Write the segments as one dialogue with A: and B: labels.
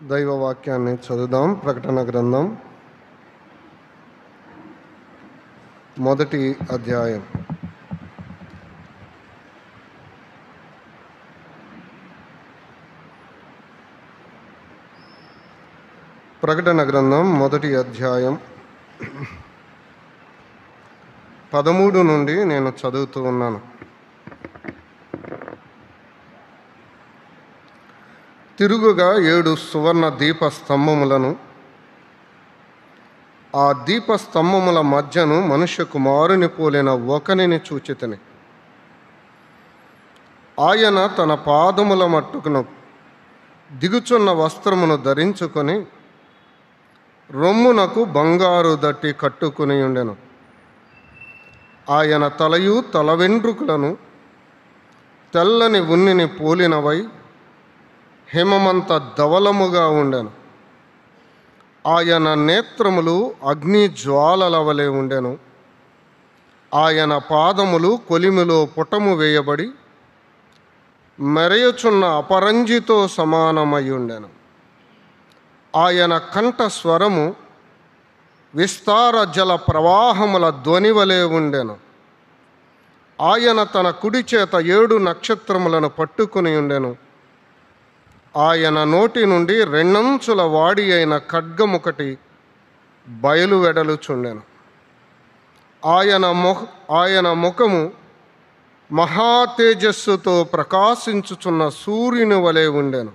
A: దైవ వాక్యాన్ని చదువుదాం. ప్రకటన గ్రంథం 1వ అధ్యాయం. ప్రకటన గ్రంథం 1వ అధ్యాయం 13 నుండి నేను చదువుతూ ఉన్నాను. తిరుగుగా 7 సువర్ణ దీపస్తంభములను, ఆ దీపస్తంభముల మధ్యను మనుష్య కుమారుని పోలిన ఒకనిని చూచితిని. ఆయన తన పాదముల మట్టుకును దిగుచున్న వస్త్రమును ధరించుకొని రొమ్మునకు బంగారు దట్టి కట్టుకుని ఉండెను. ఆయన తలయు తల వెంట్రుకలను తెల్లని ఉన్నిని పోలినవై హిమమంత ధవలముగా ఉండెను. ఆయన నేత్రములు అగ్ని జ్వాలల వలె ఉండెను. ఆయన పాదములు కొలిమిలో పుటము వేయబడి మెరయుచున్న అపరంజితో సమానమై ఉండెను. ఆయన కంఠ స్వరము విస్తార జల ప్రవాహముల ధ్వని వలె ఉండెను. ఆయన తన కుడి చేత 7 నక్షత్రములను పట్టుకుని ఉండెను. ఆయన నోటి నుండి 2 అంచుల వాడి అయిన ఖడ్గమొకటి బయలువెడలుచుండెను. ఆయన ముఖము మహా తేజస్సుతో ప్రకాశించుచున్న సూర్యుని వలె ఉండెను.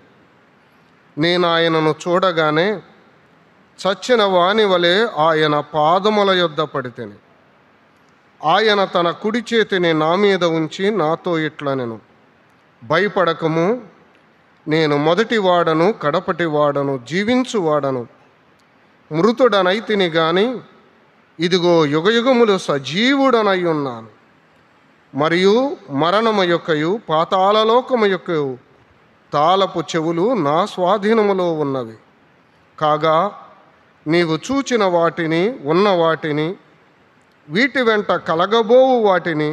A: నేను ఆయనను చూడగానే చచ్చిన వాని వలె ఆయన పాదముల యొద్ద పడితిని. ఆయన తన కుడి చేతిని నా మీద ఉంచి నాతో ఇట్లనెను, భయపడకము, నేను మొదటివాడను కడపటివాడను, జీవించువాడను. మృతుడనైతిని గాని ఇదిగో యుగయుగములు సజీవుడనై ఉన్నాను. మరియు మరణము యొక్కయు పాతాళలోకము యొక్కయు తాళపు చెవులు నా స్వాధీనములో ఉన్నవి. కాగా నీవు చూచిన వాటిని, ఉన్న వాటిని, వీటి వెంట కలగబోవు వాటిని,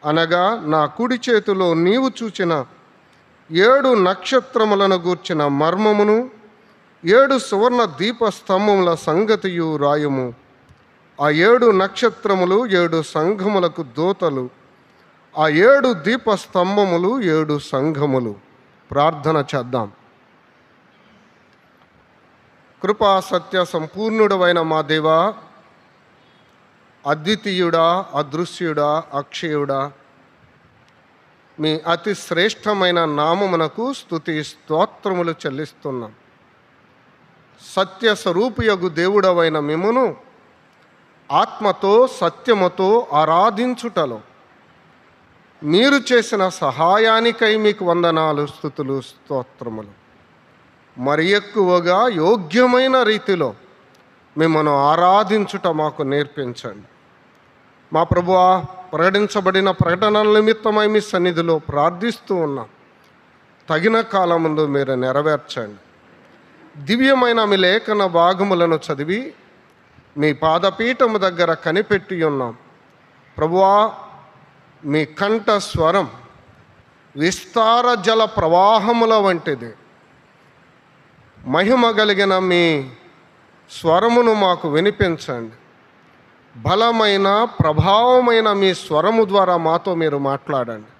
A: అనగా నా కుడి చేతిలో నీవు చూచిన 7 నక్షత్రములను గూర్చిన మర్మమును, 7 సువర్ణ దీపస్తంభముల సంగతియు రాయము. ఆ 7 నక్షత్రములు 7 సంఘములకు దూతలు, ఆ 7 దీపస్తంభములు 7 సంఘములు. ప్రార్థన చేద్దాం. కృపా సత్య సంపూర్ణుడవైన మా దేవా, అద్వితీయుడా, అదృశ్యుడా, అక్షయుడా, మీ అతి శ్రేష్టమైన నామమునకు స్తుతి స్తోత్రములు చెల్లిస్తున్నాం. సత్య స్వరూపియగు దేవుడవైన మిమ్మును ఆత్మతో సత్యముతో ఆరాధించుటలో మీరు చేసిన సహాయానికై మీకు వందనాలు, స్తుతులు, స్తోత్రములు. మరి ఎక్కువగా యోగ్యమైన రీతిలో మిమ్మల్ని ఆరాధించుట మాకు నేర్పించండి. మా ప్రభువా, ప్రకటించబడిన ప్రకటనల నిమిత్తమై మీ సన్నిధిలో ప్రార్థిస్తూ ఉన్నాం. తగిన కాలముందు మీరు నెరవేర్చండి. దివ్యమైన మీ లేఖన భాగములను చదివి మీ పాదపీఠము దగ్గర కనిపెట్టి ఉన్నాం. ప్రభువా, మీ కంఠ స్వరం విస్తార జల ప్రవాహముల వంటిది. మహిమ కలిగిన మీ స్వరమును మాకు వినిపించండి. బలమైన ప్రభావమైన మీ స్వరము ద్వారా మాతో మీరు మాట్లాడండి.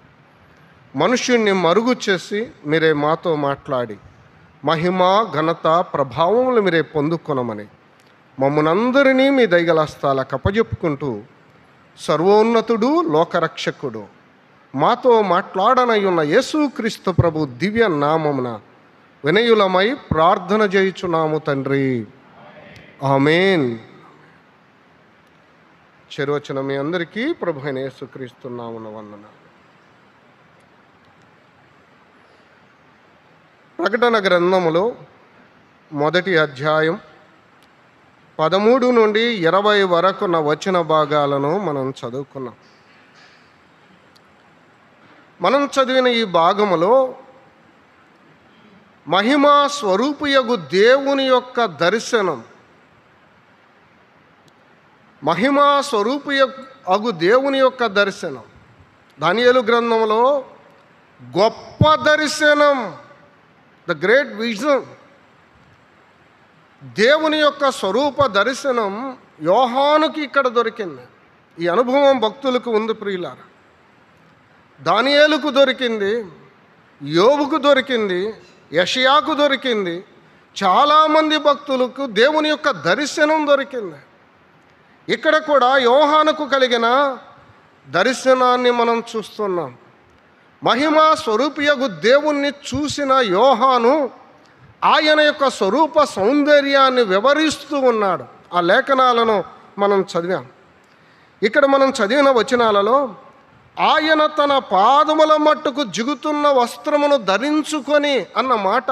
A: మనుష్యుణ్ణి మరుగు చేసి మీరే మాతో మాట్లాడి మహిమ, ఘనత, ప్రభావములు మీరే పొందుకొనమని మమ్మల్నందరినీ మీ దయగల హస్తాలకు అప్పజెప్పుకుంటూ, సర్వోన్నతుడు, లోకరక్షకుడు, మాతో మాట్లాడనయున్న యేసుక్రీస్తు ప్రభు దివ్య నామమున వినయులమై ప్రార్థన చేయుచున్నాము తండ్రి. ఆమేన్. చెరువచ్చిన మీ అందరికీ ప్రభు అయిన యేసుక్రీస్తు నామమున వందనాలు. ప్రకటన గ్రంథములో 1వ అధ్యాయం 13 నుండి 20 వరకున్న వచన భాగాలను మనం చదువుకున్నాం. మనం చదివిన ఈ భాగములో మహిమా స్వరూపియగు దేవుని యొక్క దర్శనం, మహిమా స్వరూపియగు దేవుని యొక్క దర్శనం, దానియేలు గ్రంథంలో గొప్ప దర్శనం, ద గ్రేట్ విజన్, దేవుని యొక్క స్వరూప దర్శనం యోహానుకి ఇక్కడ దొరికింది. ఈ అనుభవం భక్తులకు ఉంది ప్రియులారా. దానియేలుకు దొరికింది, యోబుకు దొరికింది, యెషయాకు దొరికింది. చాలామంది భక్తులకు దేవుని యొక్క దర్శనం దొరికింది. ఇక్కడ కూడా యోహానుకు కలిగిన దర్శనాన్ని మనం చూస్తున్నాం. మహిమా స్వరూపియగు దేవుణ్ణి చూసిన యోహాను ఆయన యొక్క స్వరూప సౌందర్యాన్ని వివరిస్తూ ఉన్నాడు. ఆ లేఖనాలను మనం చదివాం. ఇక్కడ మనం చదివిన వచనాలలో ఆయన తన పాదముల మట్టుకు జిగుతున్న వస్త్రమును ధరించుకొని అన్న మాట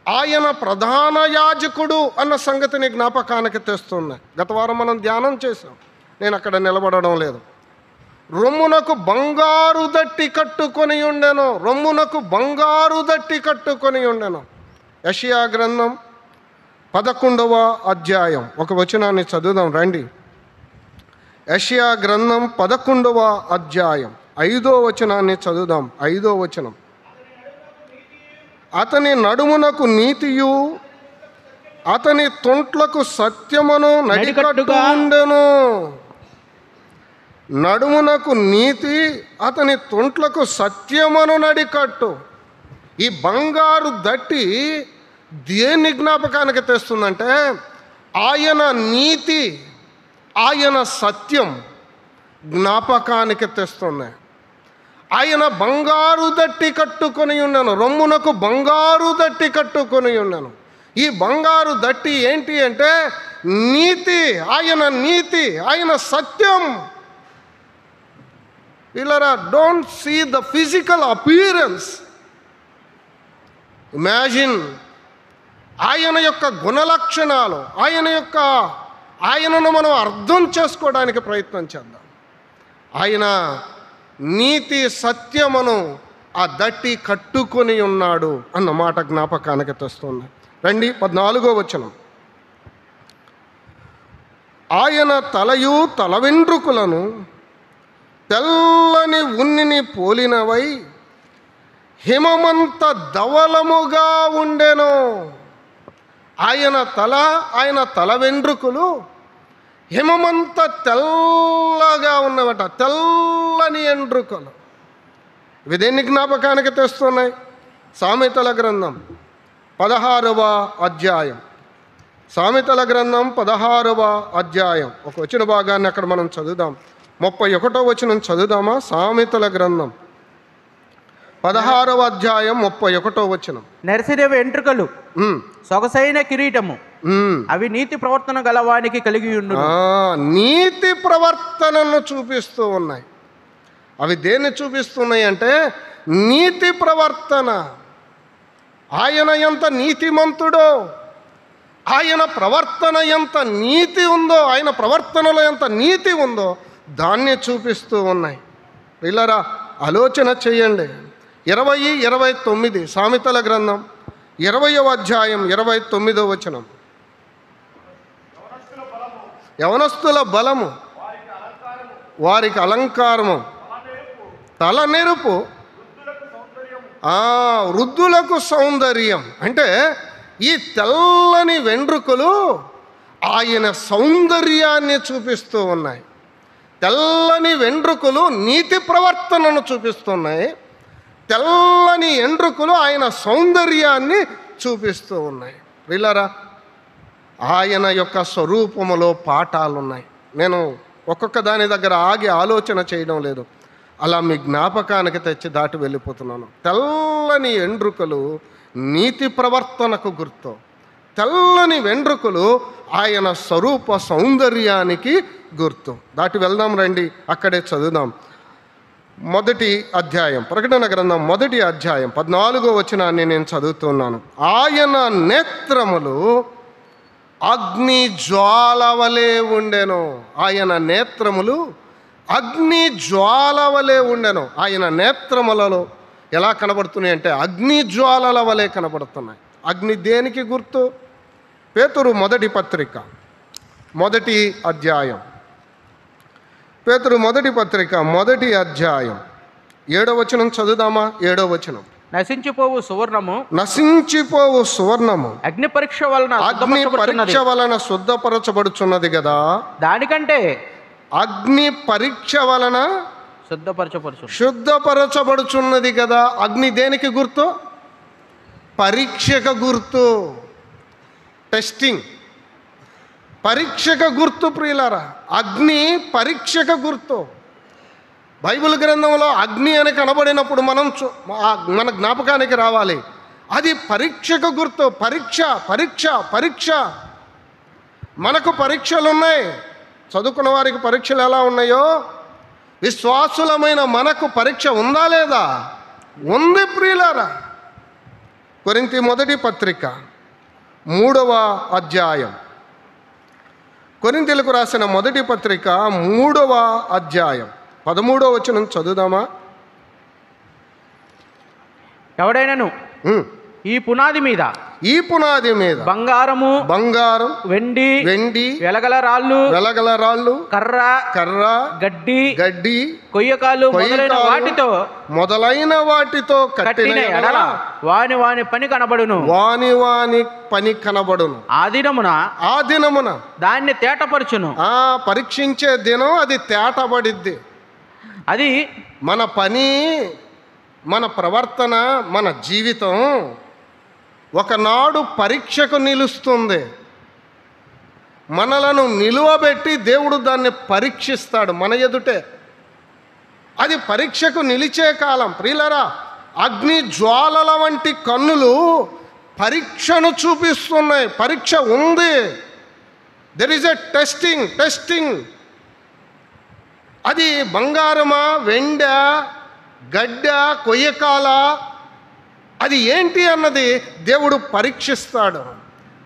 A: ఆయన ప్రధాన యాజకుడు అన్న సంగతిని జ్ఞాపకానికి తెస్తుంది. గత వారం మనం ధ్యానం చేసాం, నేను అక్కడ నిలబడడం లేదు. రొమ్మునకు బంగారు దట్టి కట్టుకొని ఉండెను, రొమ్మునకు బంగారు దట్టి కట్టుకొని ఉండెను. యెషయా గ్రంథం 11వ అధ్యాయం ఒక వచనాన్ని చదువుదాం రండి. యెషయా గ్రంథం 11వ అధ్యాయం 5వ వచనాన్ని చదువుదాం. 5వ వచనం, అతని నడుమునకు నీతియు అతని తొంట్లకు సత్యమును నడికట్టు ఉండెను. నడుమునకు నీతి, అతని తొంట్లకు సత్యమును నడికట్టు. ఈ బంగారు దట్టి దేన్ని జ్ఞాపకానికి తెస్తుందంటే ఆయన నీతి, ఆయన సత్యం జ్ఞాపకానికి తెస్తుంది. ఆయన బంగారు దట్టి కట్టుకొని ఉన్నాను, రొమ్మునకు బంగారు దట్టి కట్టుకొని ఉన్నాను. ఈ బంగారు దట్టి ఏంటి అంటే నీతి, ఆయన నీతి, ఆయన సత్యం. ఇలా don't see the physical appearance, imagine ఆయన యొక్క గుణలక్షణాలు, ఆయనను మనం అర్థం చేసుకోవడానికి ప్రయత్నం చేద్దాం. ఆయన నీతి సత్యమును ఆ దట్టి కట్టుకొని ఉన్నాడు అన్న మాట జ్ఞాపకానికి తెస్తుంది. రండి 14వ వచనం, ఆయన తలయు తల వెంట్రుకలను తెల్లని ఉన్నిని పోలినవై హిమమంత ధవలముగా ఉండెను. ఆయన తల వెంట్రుకలు హిమమంత తెల్లగా ఉన్నవట, తెల్లని వెంట్రుకలు. ఇవి దేన్ని జ్ఞాపకానికి తెస్తున్నాయి? సామెతల గ్రంథం 16వ అధ్యాయం, సామెతల గ్రంథం 16వ అధ్యాయం ఒక వచన భాగాన్ని అక్కడ మనం చదువుదాం. 31వ వచనం చదువుదామా? సామెతల గ్రంథం 16వ అధ్యాయం 31వ వచనం,
B: నెరసిన వెంట్రుకలు సొగసైన కిరీటము, అవి నీతి ప్రవర్తన గలవానికి కలిగి ఉండు.
A: నీతి ప్రవర్తనను చూపిస్తూ ఉన్నాయి. అవి దేన్ని చూపిస్తున్నాయి అంటే నీతి ప్రవర్తన. ఆయన ఎంత నీతిమంతుడో, ఆయన ప్రవర్తన ఎంత నీతి ఉందో, ఆయన ప్రవర్తనలో ఎంత నీతి ఉందో దాన్ని చూపిస్తూ ఉన్నాయి. పిల్లరా ఆలోచన చేయండి. 20-29 సామెతల గ్రంథం 20వ అధ్యాయం 29వ వచనం, యవనస్తుల బలము వారికి అలంకారము, తల నెరుపు వృద్ధులకు సౌందర్యం. అంటే ఈ తెల్లని వెంట్రుకలు ఆయన సౌందర్యాన్ని చూపిస్తూ ఉన్నాయి. తెల్లని వెంట్రుకలు నీతి ప్రవర్తనను చూపిస్తున్నాయి, తెల్లని వెంట్రుకలు ఆయన సౌందర్యాన్ని చూపిస్తూ ఉన్నాయి. వీళ్ళరా ఆయన యొక్క స్వరూపములో పాఠాలు ఉన్నాయి. నేను ఒక్కొక్క దాని దగ్గర ఆగి ఆలోచన చేయడం లేదు, అలా మీ జ్ఞాపకానికి తెచ్చి దాటి వెళ్ళిపోతున్నాను. తెల్లని వెంట్రుకలు నీతి ప్రవర్తనకు గుర్తు, తెల్లని వెంట్రుకలు ఆయన స్వరూప సౌందర్యానికి గుర్తు. దాటి వెళ్దాం రండి, అక్కడే చదువుదాం. మొదటి అధ్యాయం, ప్రకటన గ్రంథం 1వ అధ్యాయం 14వ వచనాన్ని నేను చదువుతున్నాను. ఆయన నేత్రములు అగ్ని జ్వాలవలే ఉండెను. ఆయన నేత్రములు అగ్ని జ్వాలవలే ఉండెను. ఆయన నేత్రములలో ఎలా కనబడుతున్నాయి అంటే అగ్ని జ్వాలల వలె కనబడుతున్నాయి. అగ్ని దేనికి గుర్తు? పేతురు మొదటి పత్రిక 1వ అధ్యాయం, పేతురు మొదటి పత్రిక 1వ అధ్యాయం 7వ వచనం చదువుదామా? 7వ వచనం,
B: నశించిపోవు సువర్ణము
A: నశించిపోవు సువర్ణము
B: అగ్ని పరీక్ష వలన
A: అగ్ని పరీక్ష వలన శుద్ధపరచబడుచున్నది కదా.
B: దానికంటే
A: అగ్ని పరీక్ష వలన శుద్ధపరచబడుచున్నది కదా. అగ్ని దేనికి గుర్తు? పరీక్షకు గుర్తు. టెస్టింగ్, పరీక్షకు గుర్తు ప్రియులారా. అగ్ని పరీక్షకు గుర్తు. బైబిల్ గ్రంథంలో అగ్ని అని కనబడినప్పుడు మన జ్ఞాపకానికి రావాలి, అది పరీక్షకు గుర్తు. పరీక్ష పరీక్ష పరీక్ష. మనకు పరీక్షలు ఉన్నాయి. చదువుకున్న వారికి పరీక్షలు ఎలా ఉన్నాయో, విశ్వాసులమైన మనకు పరీక్ష ఉందా లేదా? ఉంది ప్రియులారా. కొరింథీ మొదటి పత్రిక 3వ అధ్యాయం. కొరింథీలకు రాసిన మొదటి పత్రిక 3వ అధ్యాయం 13వ వచనం చదువుదామా?
B: ఎవడైనను ఈ పునాది మీద బంగారం వెండి వెలగల రాళ్ళు కర్ర గడ్డి కొయ్యకాలు మొదలైన వాటితో కట్టిన ఎడల వాని పని కనబడును. ఆ దినమున దాన్ని తేటపరచును.
A: పరీక్షించే దినం అది తేటబడిద్ది. అది మన పని, మన ప్రవర్తన, మన జీవితం ఒకనాడు పరీక్షకు నిలుస్తుంది. మనలను నిలువబెట్టి దేవుడు దాన్ని పరీక్షిస్తాడు మన ఎదుటే. అది పరీక్షకు నిలిచే కాలం ప్రియులరా. అగ్ని జ్వాలల వంటి కన్నులు పరీక్షను చూపిస్తున్నాయి. పరీక్ష ఉంది. There is a testing. అది బంగారమా, వెండ, గడ్డ, కొయ్యకాల, అది ఏంటి అన్నది దేవుడు పరీక్షిస్తాడు.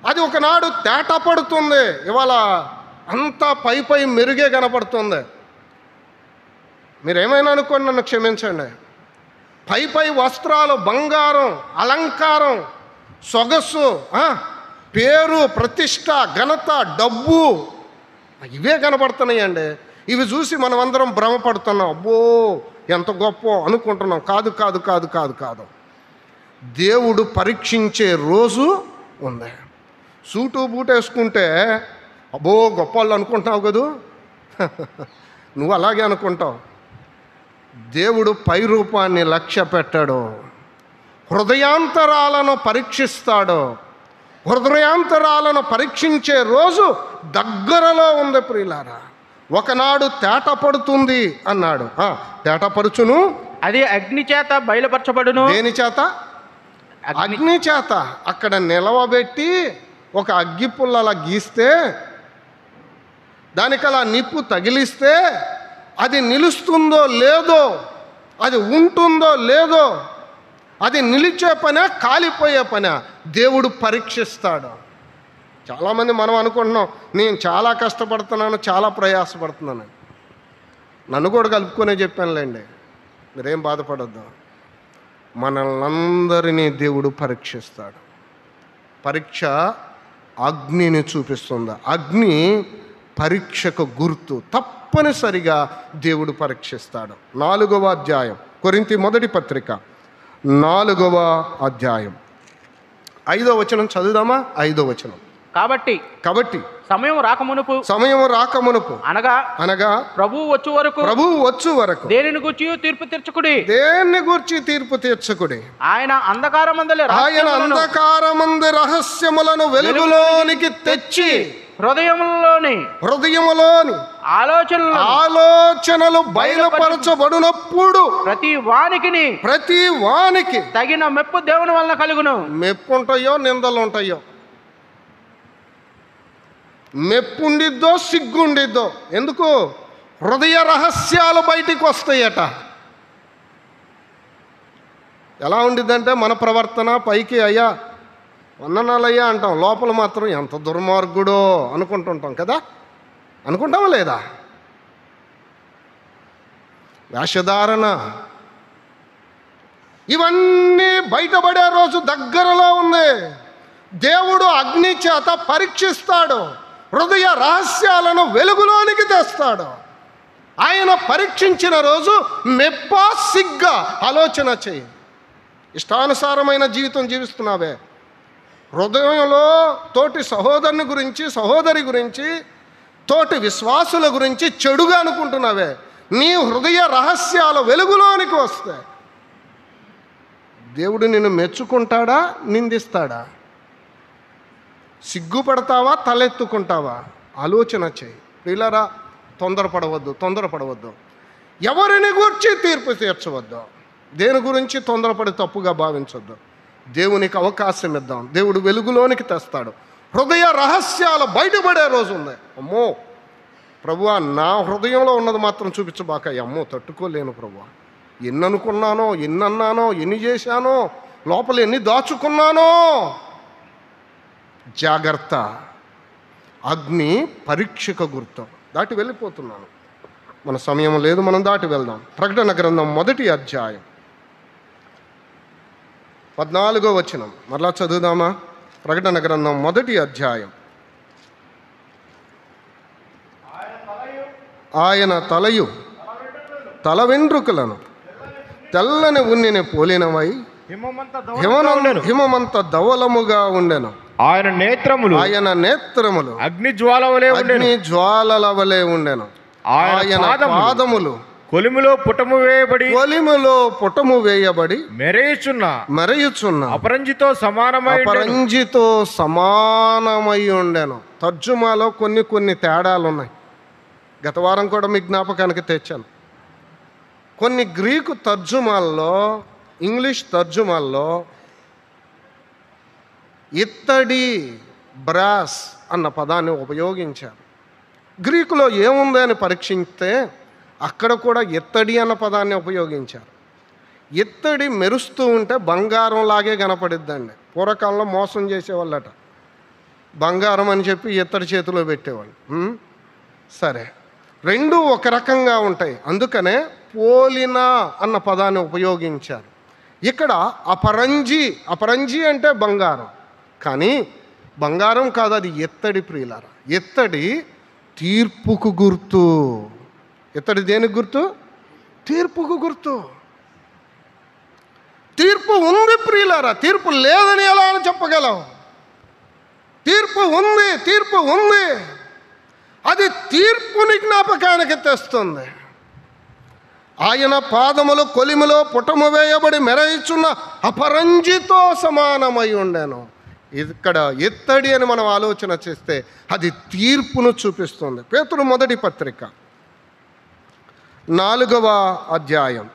A: అది ఒకనాడు తేటపడుతుంది. ఇవాళ అంతా పై మెరుగే కనపడుతుంది. మీరేమైనా అనుకోండి, నన్ను క్షమించండి. పై వస్త్రాలు, బంగారం, అలంకారం, సొగసు, పేరు, ప్రతిష్ట, ఘనత, డబ్బు, ఇవే కనపడుతున్నాయండి. ఇవి చూసి మనం అందరం భ్రమపడుతున్నాం. అబ్బో ఎంత గొప్ప అనుకుంటున్నాం. కాదు. దేవుడు పరీక్షించే రోజు ఉంది. సూటు బూట్ వేసుకుంటే అబ్బో గొప్ప వాళ్ళు అనుకుంటున్నావు కదూ. నువ్వు అలాగే అనుకుంటావు. దేవుడు పై రూపాన్ని లక్ష్య పెట్టాడు. హృదయాంతరాలను పరీక్షిస్తాడు. హృదయాంతరాలను పరీక్షించే రోజు దగ్గరలో ఉంది ప్రియులారా. ఒకనాడు తేటపడుతుంది అన్నాడు. తేటపరుచును.
B: అది అగ్ని చేత బయలుపరచబడును.
A: దేని చేత? అగ్ని చేత. అక్కడ నిలవబెట్టి ఒక అగ్గిపుల్ల అలా గీస్తే, దానికి అలా నిప్పు తగిలిస్తే అది నిలుస్తుందో లేదో, అది ఉంటుందో లేదో, అది నిలిచే పనే, కాలిపోయే పనే దేవుడు పరీక్షిస్తాడు. చాలామంది మనం అనుకుంటున్నాం, నేను చాలా కష్టపడుతున్నాను, చాలా ప్రయాసపడుతున్నాను. నన్ను కూడా కలుపుకొనే చెప్పానులేండి, మీరేం బాధపడొద్దు. మనల్నందరినీ దేవుడు పరీక్షిస్తాడు. పరీక్ష అగ్నిని చూపిస్తుంది. అగ్ని పరీక్షకు గుర్తు. తప్పనిసరిగా దేవుడు పరీక్షిస్తాడు. 4వ అధ్యాయం కొరింథీ మొదటి పత్రిక 4వ అధ్యాయం 5వ వచనం చదువుదామా? 5వ వచనం. కాబట్టి
B: సమయం
A: రాకమునుపు అనగా
B: ప్రభువు వచ్చు వరకు దేనిని గూర్చి తీర్పు తీర్చుకుడి. ఆయన అంధకారమందు రహస్యములను వెలుగులోనికి తెచ్చి హృదయములోని ఆలోచనలు బయలుపరచబడినప్పుడు ప్రతి వానికి తగిన మెప్పు దేవుని వలన కలుగును.
A: మెప్పు ఉంటాయో, నిందలు ఉంటాయో, మెప్పుండిద్దో, సిగ్గుండిద్దో. ఎందుకు? హృదయ రహస్యాలు బయటికి వస్తాయట. ఎలా ఉండిద్దంటే మన ప్రవర్తన పైకి అయ్యా వందనాలయ్యా అంటాం, లోపల మాత్రం ఎంత దుర్మార్గుడో అనుకుంటుంటాం కదా. అనుకుంటామా లేదా? వేషధారణ, ఇవన్నీ బయటపడే రోజు దగ్గరలో ఉంది. దేవుడు అగ్ని చేత పరీక్షిస్తాడు. హృదయ రహస్యాలను వెలుగులోనికి తెస్తాడు. ఆయన పరీక్షించిన రోజు మెప్పా సిగ్గా ఆలోచన చేయి. ఇష్టానుసారమైన జీవితం జీవిస్తున్నావే, హృదయంలో తోటి సహోదరుని గురించి, సహోదరి గురించి, తోటి విశ్వాసుల గురించి చెడుగా అనుకుంటున్నావే, నీ హృదయ రహస్యాల వెలుగులోనికి వస్తే దేవుడు నిన్ను మెచ్చుకుంటాడా, నిందిస్తాడా? సిగ్గుపడతావా, తలెత్తుకుంటావా? ఆలోచన చేయి ప్రియులారా. తొందరపడవద్దు. ఎవరిని గురించి తీర్పు తీర్చవద్దు. దేని గురించి తొందరపడి తప్పుగా భావించొద్దు. దేవునికి అవకాశం ఇద్దాం. దేవుడు వెలుగులోనికి తెస్తాడు. హృదయ రహస్యాలు బయటపడే రోజు ఉంది. అమ్మో ప్రభువా, నా హృదయంలో ఉన్నది మాత్రం చూపించబాక. అమ్మో తట్టుకోలేను ప్రభువా, ఎన్ని అనుకున్నానో, ఎన్ని అన్నానో, ఎన్ని చేశానో, లోపల ఎన్ని దాచుకున్నానో. జాగ్రత్త, అగ్ని పరీక్షకు గుర్తు. దాటి వెళ్ళిపోతున్నాను, మన సమయం లేదు, మనం దాటి వెళ్దాం. ప్రకటన గ్రంథం 1వ అధ్యాయం 14వ వచనం మరలా చదువుదామా? ప్రకటన గ్రంథం 1వ అధ్యాయం. ఆయన తలయు తల వెంట్రుకలను తెల్లని ఉన్నిని పోలినవై హిమమంత ధవలముగా ఉండెను.
C: ఆయన నేత్రములు అగ్ని
A: జ్వాలల వలె ఉండెను. ఆయన పాదములు
C: కొలిమిలో
A: పుటము వేయబడి మెరయుచున్న
C: అపరంజితో
A: సమానమై ఉండెను. తర్జుమాలో కొన్ని తేడాలు ఉన్నాయి. గత వారం కూడా మీ జ్ఞాపకానికి తెచ్చాను. కొన్ని గ్రీకు తర్జుమాల్లో, ఇంగ్లీష్ తర్జుమాల్లో ఇత్తడి, బ్రాస్ అన్న పదాన్ని ఉపయోగించారు. గ్రీకులో ఏముంది అని పరీక్షిస్తే అక్కడ కూడా ఇత్తడి అన్న పదాన్ని ఉపయోగించారు. ఇత్తడి మెరుస్తూ ఉంటే బంగారం లాగే కనపడిద్దండి. పూర్వకాలంలో మోసం చేసేవాళ్ళట, బంగారం అని చెప్పి ఇత్తడి చేతిలో పెట్టేవాళ్ళు. సరే, రెండు ఒక రకంగా ఉంటాయి, అందుకనే పోలిన అన్న పదాన్ని ఉపయోగించారు. ఇక్కడ అపరంజి అంటే బంగారం, కానీ బంగారం కాదు, అది ఎత్తడి ప్రియులారా. ఎత్తడి తీర్పుకు గుర్తు. ఎత్తడి దేనికి గుర్తు? తీర్పుకు గుర్తు. తీర్పు ఉంది ప్రియులారా. తీర్పు లేదని ఎలా చెప్పగలం? తీర్పు ఉంది. అది తీర్పుని జ్ఞాపకానికి తెస్తుంది. ఆయన పాదములు కొలిమిలో పుటము వేయబడి మెరయిచున్న అపరంజితో సమానమై ఉండెను. ఇక్కడ ఎత్తడి అని మనం ఆలోచన చేస్తే అది తీర్పును చూపిస్తుంది. పేతురు మొదటి పత్రిక 4వ అధ్యాయం.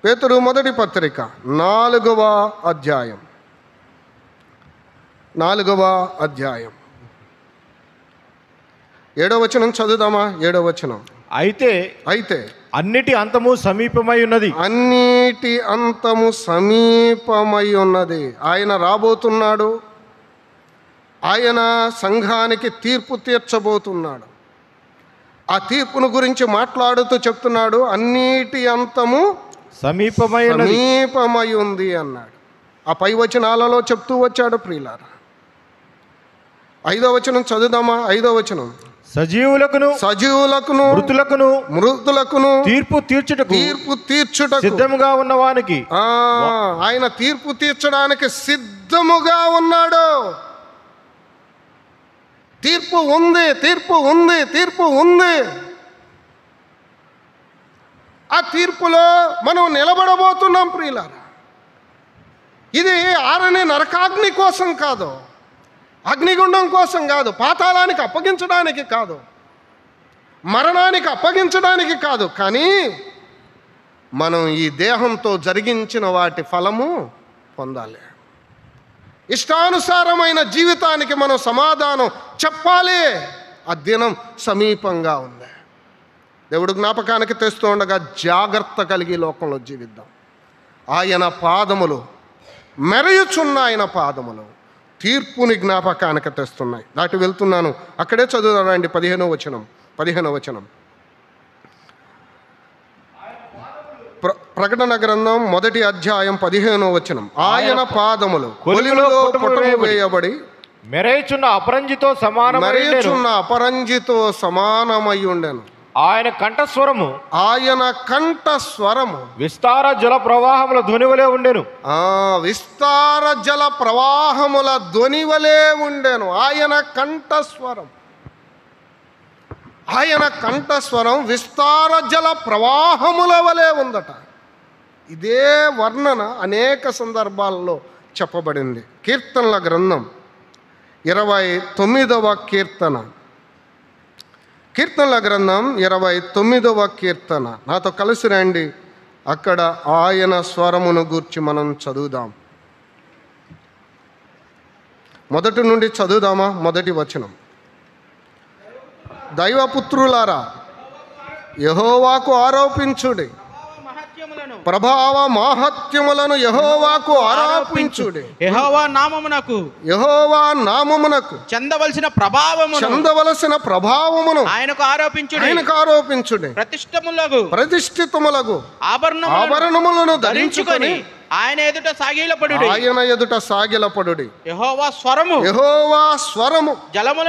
A: పేతురు మొదటి పత్రిక 4వ అధ్యాయం 7వ వచనం చదువుదామా? 7వ వచనం.
C: అయితే అన్నిటి అంతము సమీపమై ఉన్నది. ఆయన రాబోతున్నాడు. ఆయన సంఘానికి తీర్పు తీర్చబోతున్నాడు. ఆ తీర్పును గురించి మాట్లాడుతూ చెప్తున్నాడు, అన్నిటి అంతము సమీపమై ఉంది అన్నాడు. ఆ పై వచనాలలో చెప్తూ వచ్చాడు ప్రియులారా. 5వ వచనం చదువుదామా? 5వ వచనం. సజీవులకును మృతులకును తీర్పు తీర్చుటకు సిద్ధముగా ఉన్నవానికి
A: ఆయన తీర్పు తీర్చడానికి సిద్ధముగా ఉన్నాడు. తీర్పు ఉంది. ఆ తీర్పులో మనం నిలబడబోతున్నాం ప్రియులారా. ఇది ఆరని నరకాగ్ని కోసం కాదు, అగ్నిగుండం కోసం కాదు, పాతాళానికి అప్పగించడానికి కాదు, మరణానికి అప్పగించడానికి కాదు, కానీ మనం ఈ దేహంతో జరిగించిన వాటి ఫలము పొందాలి. ఇష్టానుసారమైన జీవితానికి మనం సమాధానం చెప్పాలి. ఆ దినం సమీపంగా ఉంది. దేవుడు జ్ఞాపకానికి తెస్తూ ఉండగా జాగ్రత్త కలిగి లోకంలో జీవిద్దాం. ఆయన పాదములు మెరయుచున్న ఆయన పాదములు తీర్పుని జ్ఞాపకానికి తెస్తున్నాయి. దాటి వెళ్తున్నాను, అక్కడే చదువుతారండి. 15వ వచనం. ప్రకటన గ్రంథం 1వ అధ్యాయం 15వ వచనం. ఆయన పాదములు కొలిమిలో పుటము వేయబడి మెరయుచున్న అపరంజితో సమానమై ఉండెను.
D: ఆయన కంఠస్వరము
A: ఆయన కంఠ స్వరము
D: విస్తార జల ప్రవాహముల ధ్వనివలే ఉండెను.
A: విస్తార జల ప్రవాహముల ధ్వనివలే ఉండెను. ఆయన కంఠస్వరం, ఆయన కంఠస్వరం విస్తార జల ప్రవాహముల వలె ఉందట. ఇదే వర్ణన అనేక సందర్భాల్లో చెప్పబడింది. కీర్తనల గ్రంథం 29వ కీర్తన, కీర్తనల గ్రంథం 29వ కీర్తన, నాతో కలిసి రండి. అక్కడ ఆయన స్వరమును గూర్చి మనం చదువుదాం. మొదటి నుండి చదువుదామా? మొదటి వచనం. దైవపుత్రులారా, యెహోవాకు ఆరోపించుడి, ప్రభావ మాహత్యములను యెహోవాకు ఆరోపించుడి.
B: యెహోవా నామమునకు,
A: యెహోవా నామమునకు
B: చెందవలసిన
A: ప్రభావమును
B: ఆయనకు ఆరోపించుడి.
A: ఆయనకు ఆరోపించుడి. ప్రతిష్ఠితములగు ఆభరణములను ధరించుకొని
B: ఆయన ఎదుట సాగిలపడుడి.
A: ఆయన ఎదుట సాగిలపడుడి.
B: యెహోవా స్వరము,
A: యెహోవా స్వరము
B: జలముల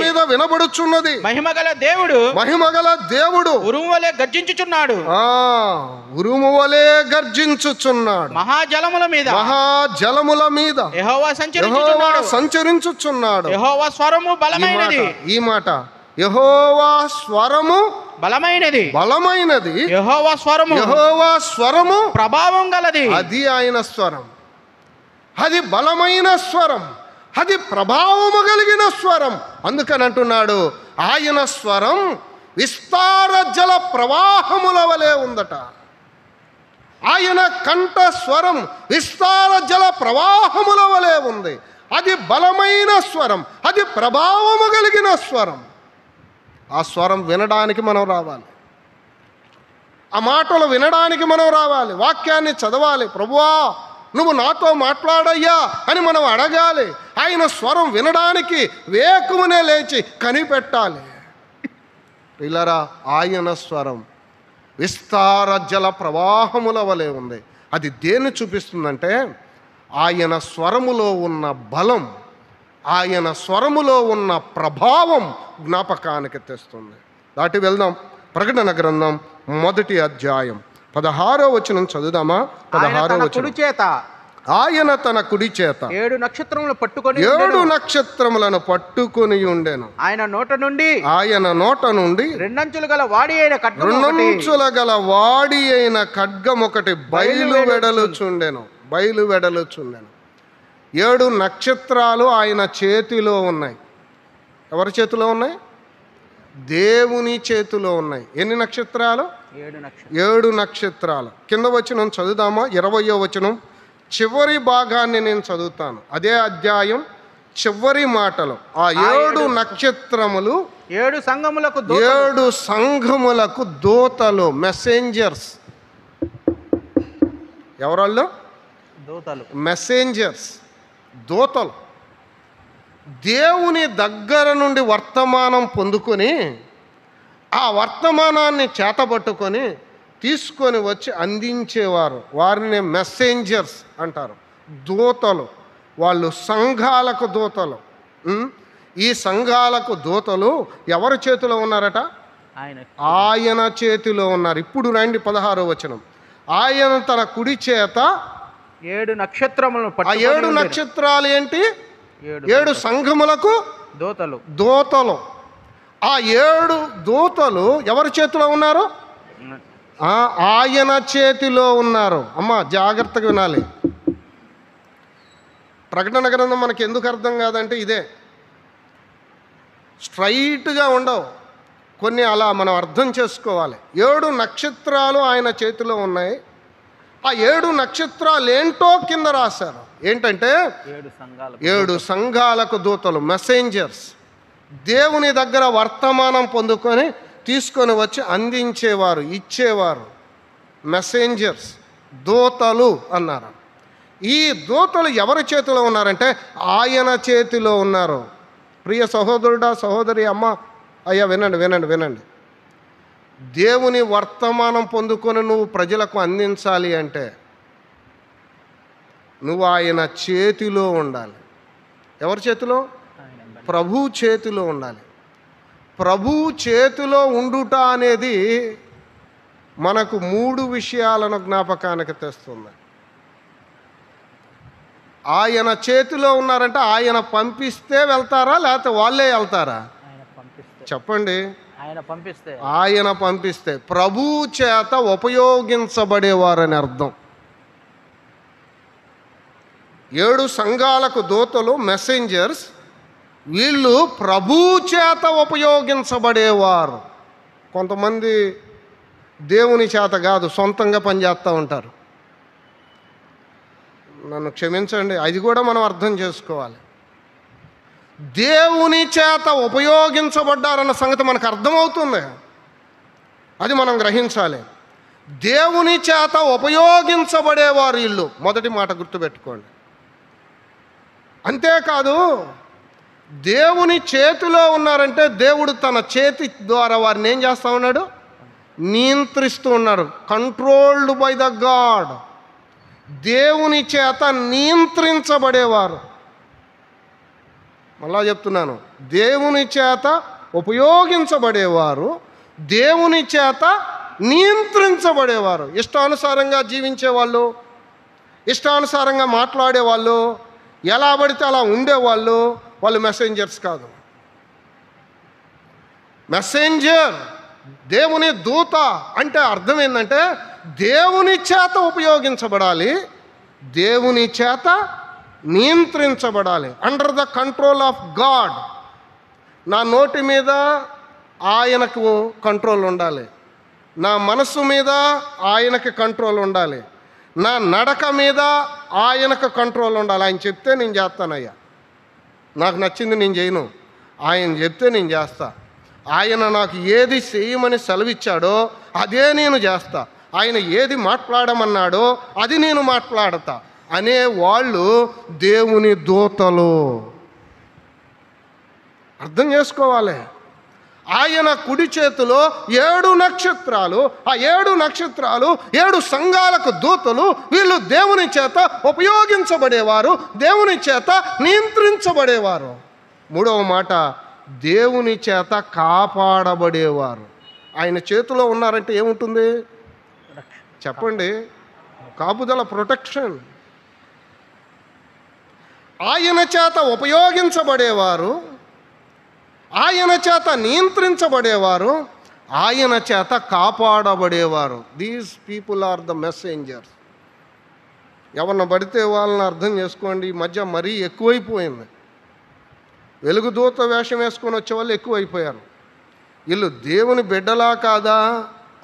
B: మీద
A: వినబడుచున్నది.
B: మహిమగల దేవుడు ఉరుము వలె గర్జించుచున్నాడు.
A: ఉరుము వలె గర్జించుచున్నాడు.
B: మహాజలముల మీద యెహోవా
A: సంచరించుచున్నాడు.
B: యెహోవా స్వరము బలమైనది.
A: ఈ మాట, యెహోవా స్వరము
B: బలమైనది.
A: యెహోవా స్వరము
B: ప్రభావం గలది.
A: అది ఆయన స్వరం. అది బలమైన స్వరం, అది ప్రభావము కలిగిన స్వరం. అందుకని అంటున్నాడు, ఆయన స్వరం విస్తార జల ప్రవాహముల వలె ఉందట. ఆయన కంఠ స్వరం విస్తార జల ప్రవాహముల వలె ఉంది. అది బలమైన స్వరం, అది ప్రభావము కలిగిన స్వరం. ఆ స్వరం వినడానికి మనం రావాలి, ఆ మాటలు వినడానికి మనం రావాలి, వాక్యాన్ని చదవాలి. ప్రభువా, నువ్వు నాతో మాట్లాడయ్యా అని మనం అడగాలి. ఆయన స్వరం వినడానికి వేకువనే లేచి కనిపెట్టాలి. పిల్లరా, ఆయన స్వరం విస్తార జల ప్రవాహముల వలె ఉంది. అది దేన్ని చూపిస్తుందంటే, ఆయన స్వరములో ఉన్న బలం, ఆయన స్వరములో ఉన్న ప్రభావం జ్ఞాపకానికి తెస్తుంది. దాటి వెళ్దాం. ప్రకటన గ్రంథం 1వ అధ్యాయం 16వ వచనం చదువుదామా? 16వ వచనం. ఆయన తన కుడి చేత
B: 7 నక్షత్రములను
A: పట్టుకొని ఉండెను.
B: ఆయన నోట నుండి
A: రెండంచుల గల వాడి అయిన ఖడ్గమొకటి బయలువెడలుచుండెను. 7 నక్షత్రాలు ఆయన చేతిలో ఉన్నాయి. ఎవరి చేతిలో ఉన్నాయి? దేవుని చేతిలో ఉన్నాయి. ఎన్ని నక్షత్రాలు? 7 నక్షత్రాలు. కింద వచనం చదువుదామా? 20వ వచనం చివరి భాగాన్ని నేను చదువుతాను. అదే అధ్యాయం చివరి మాటలు. ఆ 7 నక్షత్రములు
B: 7
A: సంఘములకు దూతలు, మెసెంజర్స్. ఎవరాళ్ళు? మెసెంజర్స్, దూతలు. దేవుని దగ్గర నుండి వర్తమానం పొందుకొని ఆ వర్తమానాన్ని చేతబట్టుకొని తీసుకొని వచ్చి అందించేవారు. వారిని మెసెంజర్స్ అంటారు, దూతలు. వాళ్ళు సంఘాలకు దూతలు. ఈ సంఘాలకు దూతలు ఎవరి చేతిలో ఉన్నారట? ఆయన చేతిలో ఉన్నారు. ఇప్పుడు రండి 16వ వచనం. ఆయన తన కుడి చేత
B: 7 నక్షత్రములను
A: ఆ 7 నక్షత్రాలు ఏంటి? 7 సంఘములకు దూతలు. ఆ 7 దూతలు ఎవరి చేతిలో ఉన్నారు? ఆయన చేతిలో ఉన్నారు. అమ్మ, జాగ్రత్తగా వినాలి. ప్రకటన గ్రంథం మనకి ఎందుకు అర్థం కాదంటే ఇదే. స్ట్రైట్గా ఉండవు కొన్ని, అలా మనం అర్థం చేసుకోవాలి. 7 నక్షత్రాలు ఆయన చేతిలో ఉన్నాయి. ఆ 7 నక్షత్రాలు ఏంటో కింద రాశారు. ఏంటంటే 7 సంఘాలకు దూతలు, మెసెంజర్స్. దేవుని దగ్గర వర్తమానం పొందుకొని తీసుకొని వచ్చి అందించేవారు, ఇచ్చేవారు. మెసెంజర్స్, దూతలు అన్నారు. ఈ దూతలు ఎవరి చేతిలో ఉన్నారంటే ఆయన చేతిలో ఉన్నారు. ప్రియ సహోదరుడా, సహోదరి, అమ్మ, అయ్యా, వినండి. దేవుని వర్తమానం పొందుకొని నువ్వు ప్రజలకు అందించాలి అంటే నువ్వు ఆయన చేతిలో ఉండాలి. ఎవరి చేతిలో? ప్రభు చేతిలో ఉండాలి. ప్రభు చేతిలో ఉండుట అనేది మనకు 3 విషయాలను జ్ఞాపకానికి తెస్తుంది. ఆయన చేతిలో ఉన్నారంటే ఆయన పంపిస్తే వెళ్తారా, లేకపోతే వాళ్ళే వెళ్తారా? చెప్పండి. ఆయన పంపిస్తే ప్రభు చేత ఉపయోగించబడేవారని అర్థం. 7 సంఘాలకు దూతలు, మెసెంజర్స్. వీళ్ళు ప్రభు చేత ఉపయోగించబడేవారు. కొంతమంది దేవుని చేత కాదు, సొంతంగా పనిచేస్తూ ఉంటారు. నన్ను క్షమించండి, అది కూడా మనం అర్థం చేసుకోవాలి. దేవుని చేత ఉపయోగించబడ్డారన్న సంగతి మనకు అర్థమవుతుంది, అది మనం గ్రహించాలి. దేవుని చేత ఉపయోగించబడేవారు వీళ్ళు, మొదటి మాట గుర్తుపెట్టుకోండి. అంతేకాదు, దేవుని చేతిలో ఉన్నారంటే దేవుడు తన చేతి ద్వారా వారిని ఏం చేస్తూ ఉన్నాడు? నియంత్రిస్తూ ఉన్నాడు. Controlled by the God. దేవుని చేత నియంత్రించబడేవారు. మళ్ళా చెప్తున్నాను, దేవుని చేత ఉపయోగించబడేవారు, దేవుని చేత నియంత్రించబడేవారు. ఇష్టానుసారంగా జీవించేవాళ్ళు, ఇష్టానుసారంగా మాట్లాడేవాళ్ళు, ఎలా పడితే అలా ఉండేవాళ్ళు, వాళ్ళు మెసెంజర్స్ కాదు. మెసెంజర్, దేవుని దూత అంటే అర్థం ఏంటంటే దేవుని చేత ఉపయోగించబడాలి, దేవుని చేత నియంత్రించబడాలి. Under the control of God. నా నోటి మీద ఆయనకు కంట్రోల్ ఉండాలి, నా మనసు మీద ఆయనకి కంట్రోల్ ఉండాలి, నా నడక మీద ఆయనకు కంట్రోల్ ఉండాలి. ఆయన చెప్తే నేను చేస్తానయ్యా, నాకు నచ్చింది నేను చేయను, ఆయన చెప్తే నేను చేస్తా. ఆయన నాకు ఏది చేయమని సెలవిచ్చాడో అదే నేను చేస్తా, ఆయన ఏది మాట్లాడమన్నాడో అది నేను మాట్లాడతా అనే వాళ్ళు దేవుని దూతలు. అర్థం చేసుకోవాలి. ఆయన కుడి చేతిలో 7 నక్షత్రాలు, ఆ 7 నక్షత్రాలు 7 సంఘాలకు దూతలు. వీళ్ళు దేవుని చేత ఉపయోగించబడేవారు, దేవుని చేత నియంత్రించబడేవారు. 3వ మాట, దేవుని చేత కాపాడబడేవారు. ఆయన చేతిలో ఉన్నారంటే ఏముంటుంది చెప్పండి? కాపుదల, ప్రొటెక్షన్. ఆయన చేత ఉపయోగించబడేవారు, ఆయన చేత నియంత్రించబడేవారు, ఆయన చేత కాపాడబడేవారు. These people are the messengers. ఎవరిని పడితే వాళ్ళని అర్థం చేసుకోండి. ఈ మధ్య మరీ ఎక్కువైపోయింది. వెలుగుదూత వేషం వేసుకొని వచ్చే వాళ్ళు ఎక్కువైపోయారు. వీళ్ళు దేవుని బిడ్డలా కాదా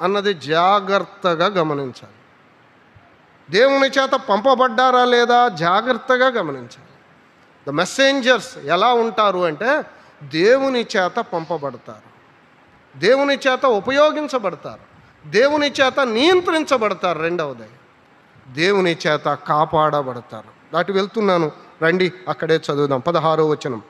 A: అన్నది జాగ్రత్తగా గమనించాలి. దేవుని చేత పంపబడ్డారా లేదా జాగ్రత్తగా గమనించాలి. ద మెసెంజర్స్ ఎలా ఉంటారు అంటే దేవుని చేత పంపబడతారు, దేవుని చేత ఉపయోగించబడతారు, దేవుని చేత నియంత్రించబడతారు. రెండవది, దేవుని చేత కాపాడబడతారు. దాటి వెళ్తున్నాను, రండి అక్కడే చదువుదాం. 16వ వచనం,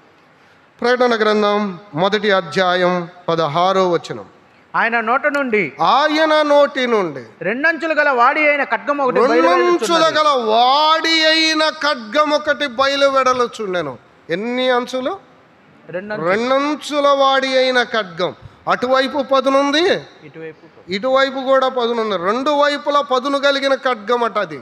A: ప్రకటన గ్రంథం 1వ అధ్యాయం 16వ వచనం.
B: ఆయన నోటి నుండి,
A: ఆయన నోటి నుండి
B: 2 అంచులు గల వాడి అయిన ఖడ్గం ఒకటి
A: 2 అంచుల గల వాడి అయిన ఖడ్గం ఒకటి బయలువెడలుచుండెను. ఎన్ని అంచులు? 2 అంచుల వాడి అయిన ఖడ్గం. అటువైపు పదునుంది, ఇటువైపు కూడా పదునుంది. 2 వైపులా పదును కలిగిన ఖడ్గం అట అది.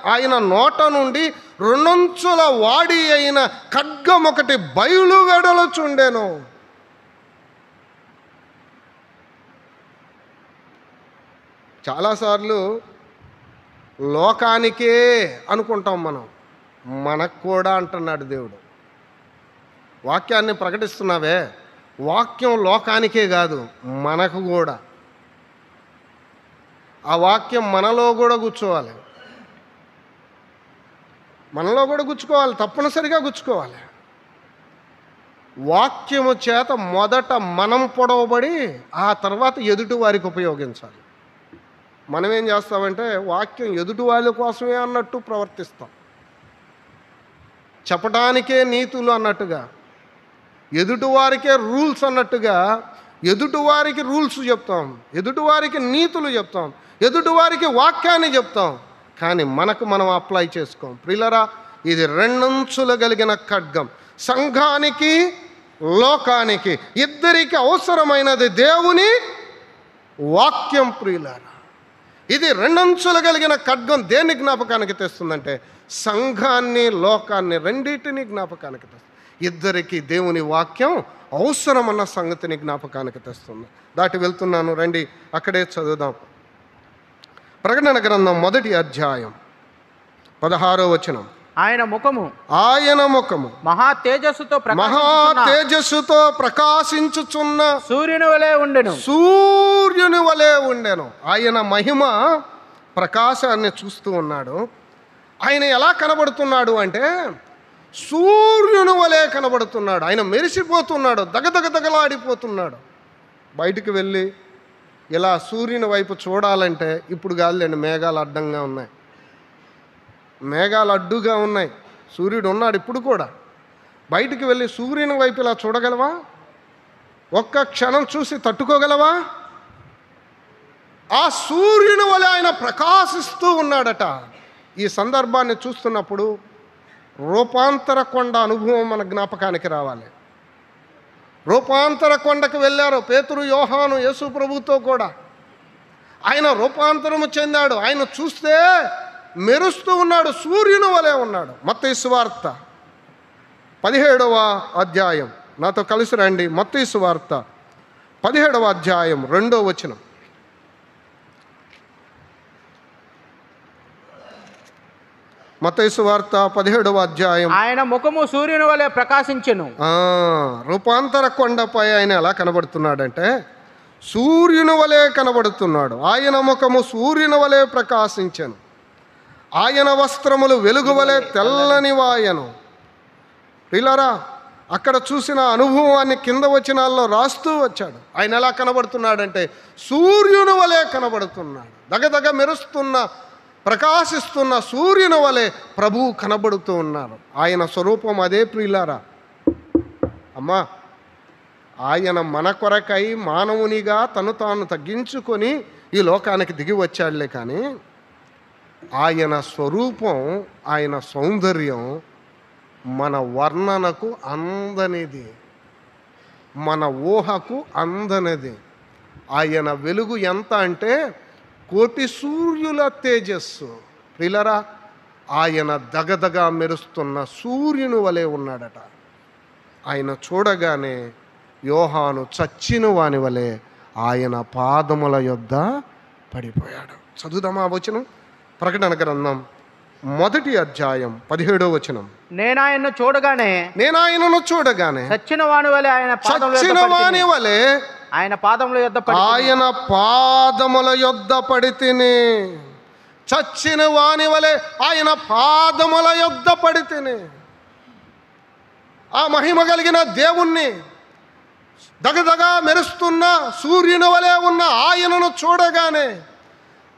A: ఆయన నోట నుండి 2 అంచుల వాడి అయిన ఖడ్గం ఒకటి బయలువెడలుచుండెను. చాలాసార్లు లోకానికే అనుకుంటాం మనం, మనకు కూడా అంటున్నాడు దేవుడు. వాక్యాన్ని ప్రకటిస్తున్నావే, వాక్యం లోకానికే కాదు మనకు కూడా. ఆ వాక్యం మనలో కూడా కూర్చోవాలి, మనలో కూడా గుచ్చుకోవాలి, తప్పనిసరిగా గుచ్చుకోవాలి. వాక్యము చేత మొదట మనం పొడవబడి ఆ తర్వాత ఎదుటి వారికి ఉపయోగించాలి. మనం ఏం చేస్తామంటే వాక్యం ఎదుటి వాళ్ళ కోసమే అన్నట్టు ప్రవర్తిస్తాం, చెప్పడానికే నీతులు అన్నట్టుగా, ఎదుటివారికే రూల్స్ అన్నట్టుగా ఎదుటివారికి రూల్స్ చెప్తాం, ఎదుటివారికి నీతులు చెప్తాం, ఎదుటివారికి వాక్యాన్ని చెప్తాం, కానీ మనకు మనం అప్లై చేసుకోం. ప్రియులరా, ఇది 2 అంచులు కలిగిన ఖడ్గం. సంఘానికి లోకానికి. ఇద్దరికి అవసరమైనది దేవుని వాక్యం ప్రియులారా. ఇది రెండంచులు కలిగిన ఖడ్గం దేన్ని జ్ఞాపకానికి తెస్తుందంటే సంఘాన్ని, లోకాన్ని రెండింటినీ జ్ఞాపకానికి తెస్తుంది. ఇద్దరికి దేవుని వాక్యం అవసరమన్న సంగతిని జ్ఞాపకానికి తెస్తుంది. దాటి వెళ్తున్నాను, రండి అక్కడే చదువుదాం. ప్రకటన గ్రంథం 1వ అధ్యాయం 16వ వచనం.
B: ఆయన ముఖము
A: మహా
B: మహా
A: తేజస్సుతో ప్రకాశించుచున్న
B: సూర్యుని వలె
A: ఉండెను. ఆయన మహిమ ప్రకాశాన్ని చూస్తూ ఉన్నాడు. ఆయన ఎలా కనబడుతున్నాడు అంటే సూర్యుని వలె కనబడుతున్నాడు. ఆయన మెరిసిపోతున్నాడు, దగదగదగలాడిపోతున్నాడు. బయటికి వెళ్ళి ఇలా సూర్యుని వైపు చూడాలంటే ఇప్పుడు కాదులేండి, మేఘాలు అడ్డంగా ఉన్నాయి, మేఘాలు అడ్డుగా ఉన్నాయి. సూర్యుడు ఉన్నాడు ఇప్పుడు కూడా. బయటికి వెళ్ళి సూర్యుని వైపు ఇలా చూడగలవా? ఒక్క క్షణం చూసి తట్టుకోగలవా? ఆ సూర్యుని వలె ఆయన ప్రకాశిస్తూ ఉన్నాడట. ఈ సందర్భాన్ని చూస్తున్నప్పుడు రూపాంతర కొండ అనుభవం మన జ్ఞాపకానికి రావాలి. రూపాంతర కొండకు వెళ్ళారు పేతురు, యోహాను, యేసు ప్రభుతో కూడా. ఆయన రూపాంతరము చెందాడు. ఆయన చూస్తే మెరుస్తూ ఉన్నాడు, సూర్యుని వలె ఉన్నాడు. మత్తయి సువార్త 17వ అధ్యాయం, నాతో కలిసి రండి. మత్తయి సువార్త 17వ అధ్యాయం 2వ వచనం. మత్తయి సువార్త 17వ అధ్యాయం.
B: ఆయన ముఖము సూర్యుని వలె ప్రకాశించెను.
A: రూపాంతర కొండపై ఆయన ఎలా కనబడుతున్నాడంటే సూర్యుని వలె కనబడుతున్నాడు. ఆయన ముఖము సూర్యుని వలె ప్రకాశించెను. ఆయన వస్త్రములు వెలుగు వలె తెల్లని వాయను. ప్రియులారా, అక్కడ చూసిన అనుభవాన్ని కింద వచనాల్లో రాస్తూ వచ్చాడు. ఆయన ఎలా కనబడుతున్నాడంటే సూర్యుని వలె కనబడుతున్నాడు. దగదగ మెరుస్తున్న, ప్రకాశిస్తున్న సూర్యుని వలె ప్రభువు కనబడుతూ ఉన్నారు. ఆయన స్వరూపం అదే ప్రియులారా. అమ్మా, ఆయన మన కొరకై మానవునిగా తను తాను తగ్గించుకొని ఈ లోకానికి దిగి వచ్చాడులే. కానీ ఆయన స్వరూపం, ఆయన సౌందర్యం మన వర్ణనకు అందనిది, మన ఊహకు అందనిది. ఆయన వెలుగు ఎంత అంటే కోటి సూర్యుల తేజస్సు. ప్రియులారా, ఆయన దగదగా మెరుస్తున్న సూర్యుని వలె ఉన్నాడట. ఆయన చూడగానే యోహాను చచ్చిన వాని వలె ఆయన పాదముల యొద్ద పడిపోయాడు. చదువుదామా వచనం? ప్రకటన గ్రంథం 1వ అధ్యాయం 17వ వచనం.
B: నేను ఆయనను చూడగానే
A: చచ్చిన వాని వలె
B: ఆయన పాదముల
A: యొద్ద పడితిని. చచ్చిన వాని వలె ఆయన పాదముల యొద్ద పడితిని. ఆ మహిమ కలిగిన దేవుణ్ణి, దగదగా మెరుస్తున్న సూర్యుని వలె ఉన్న ఆయనను చూడగానే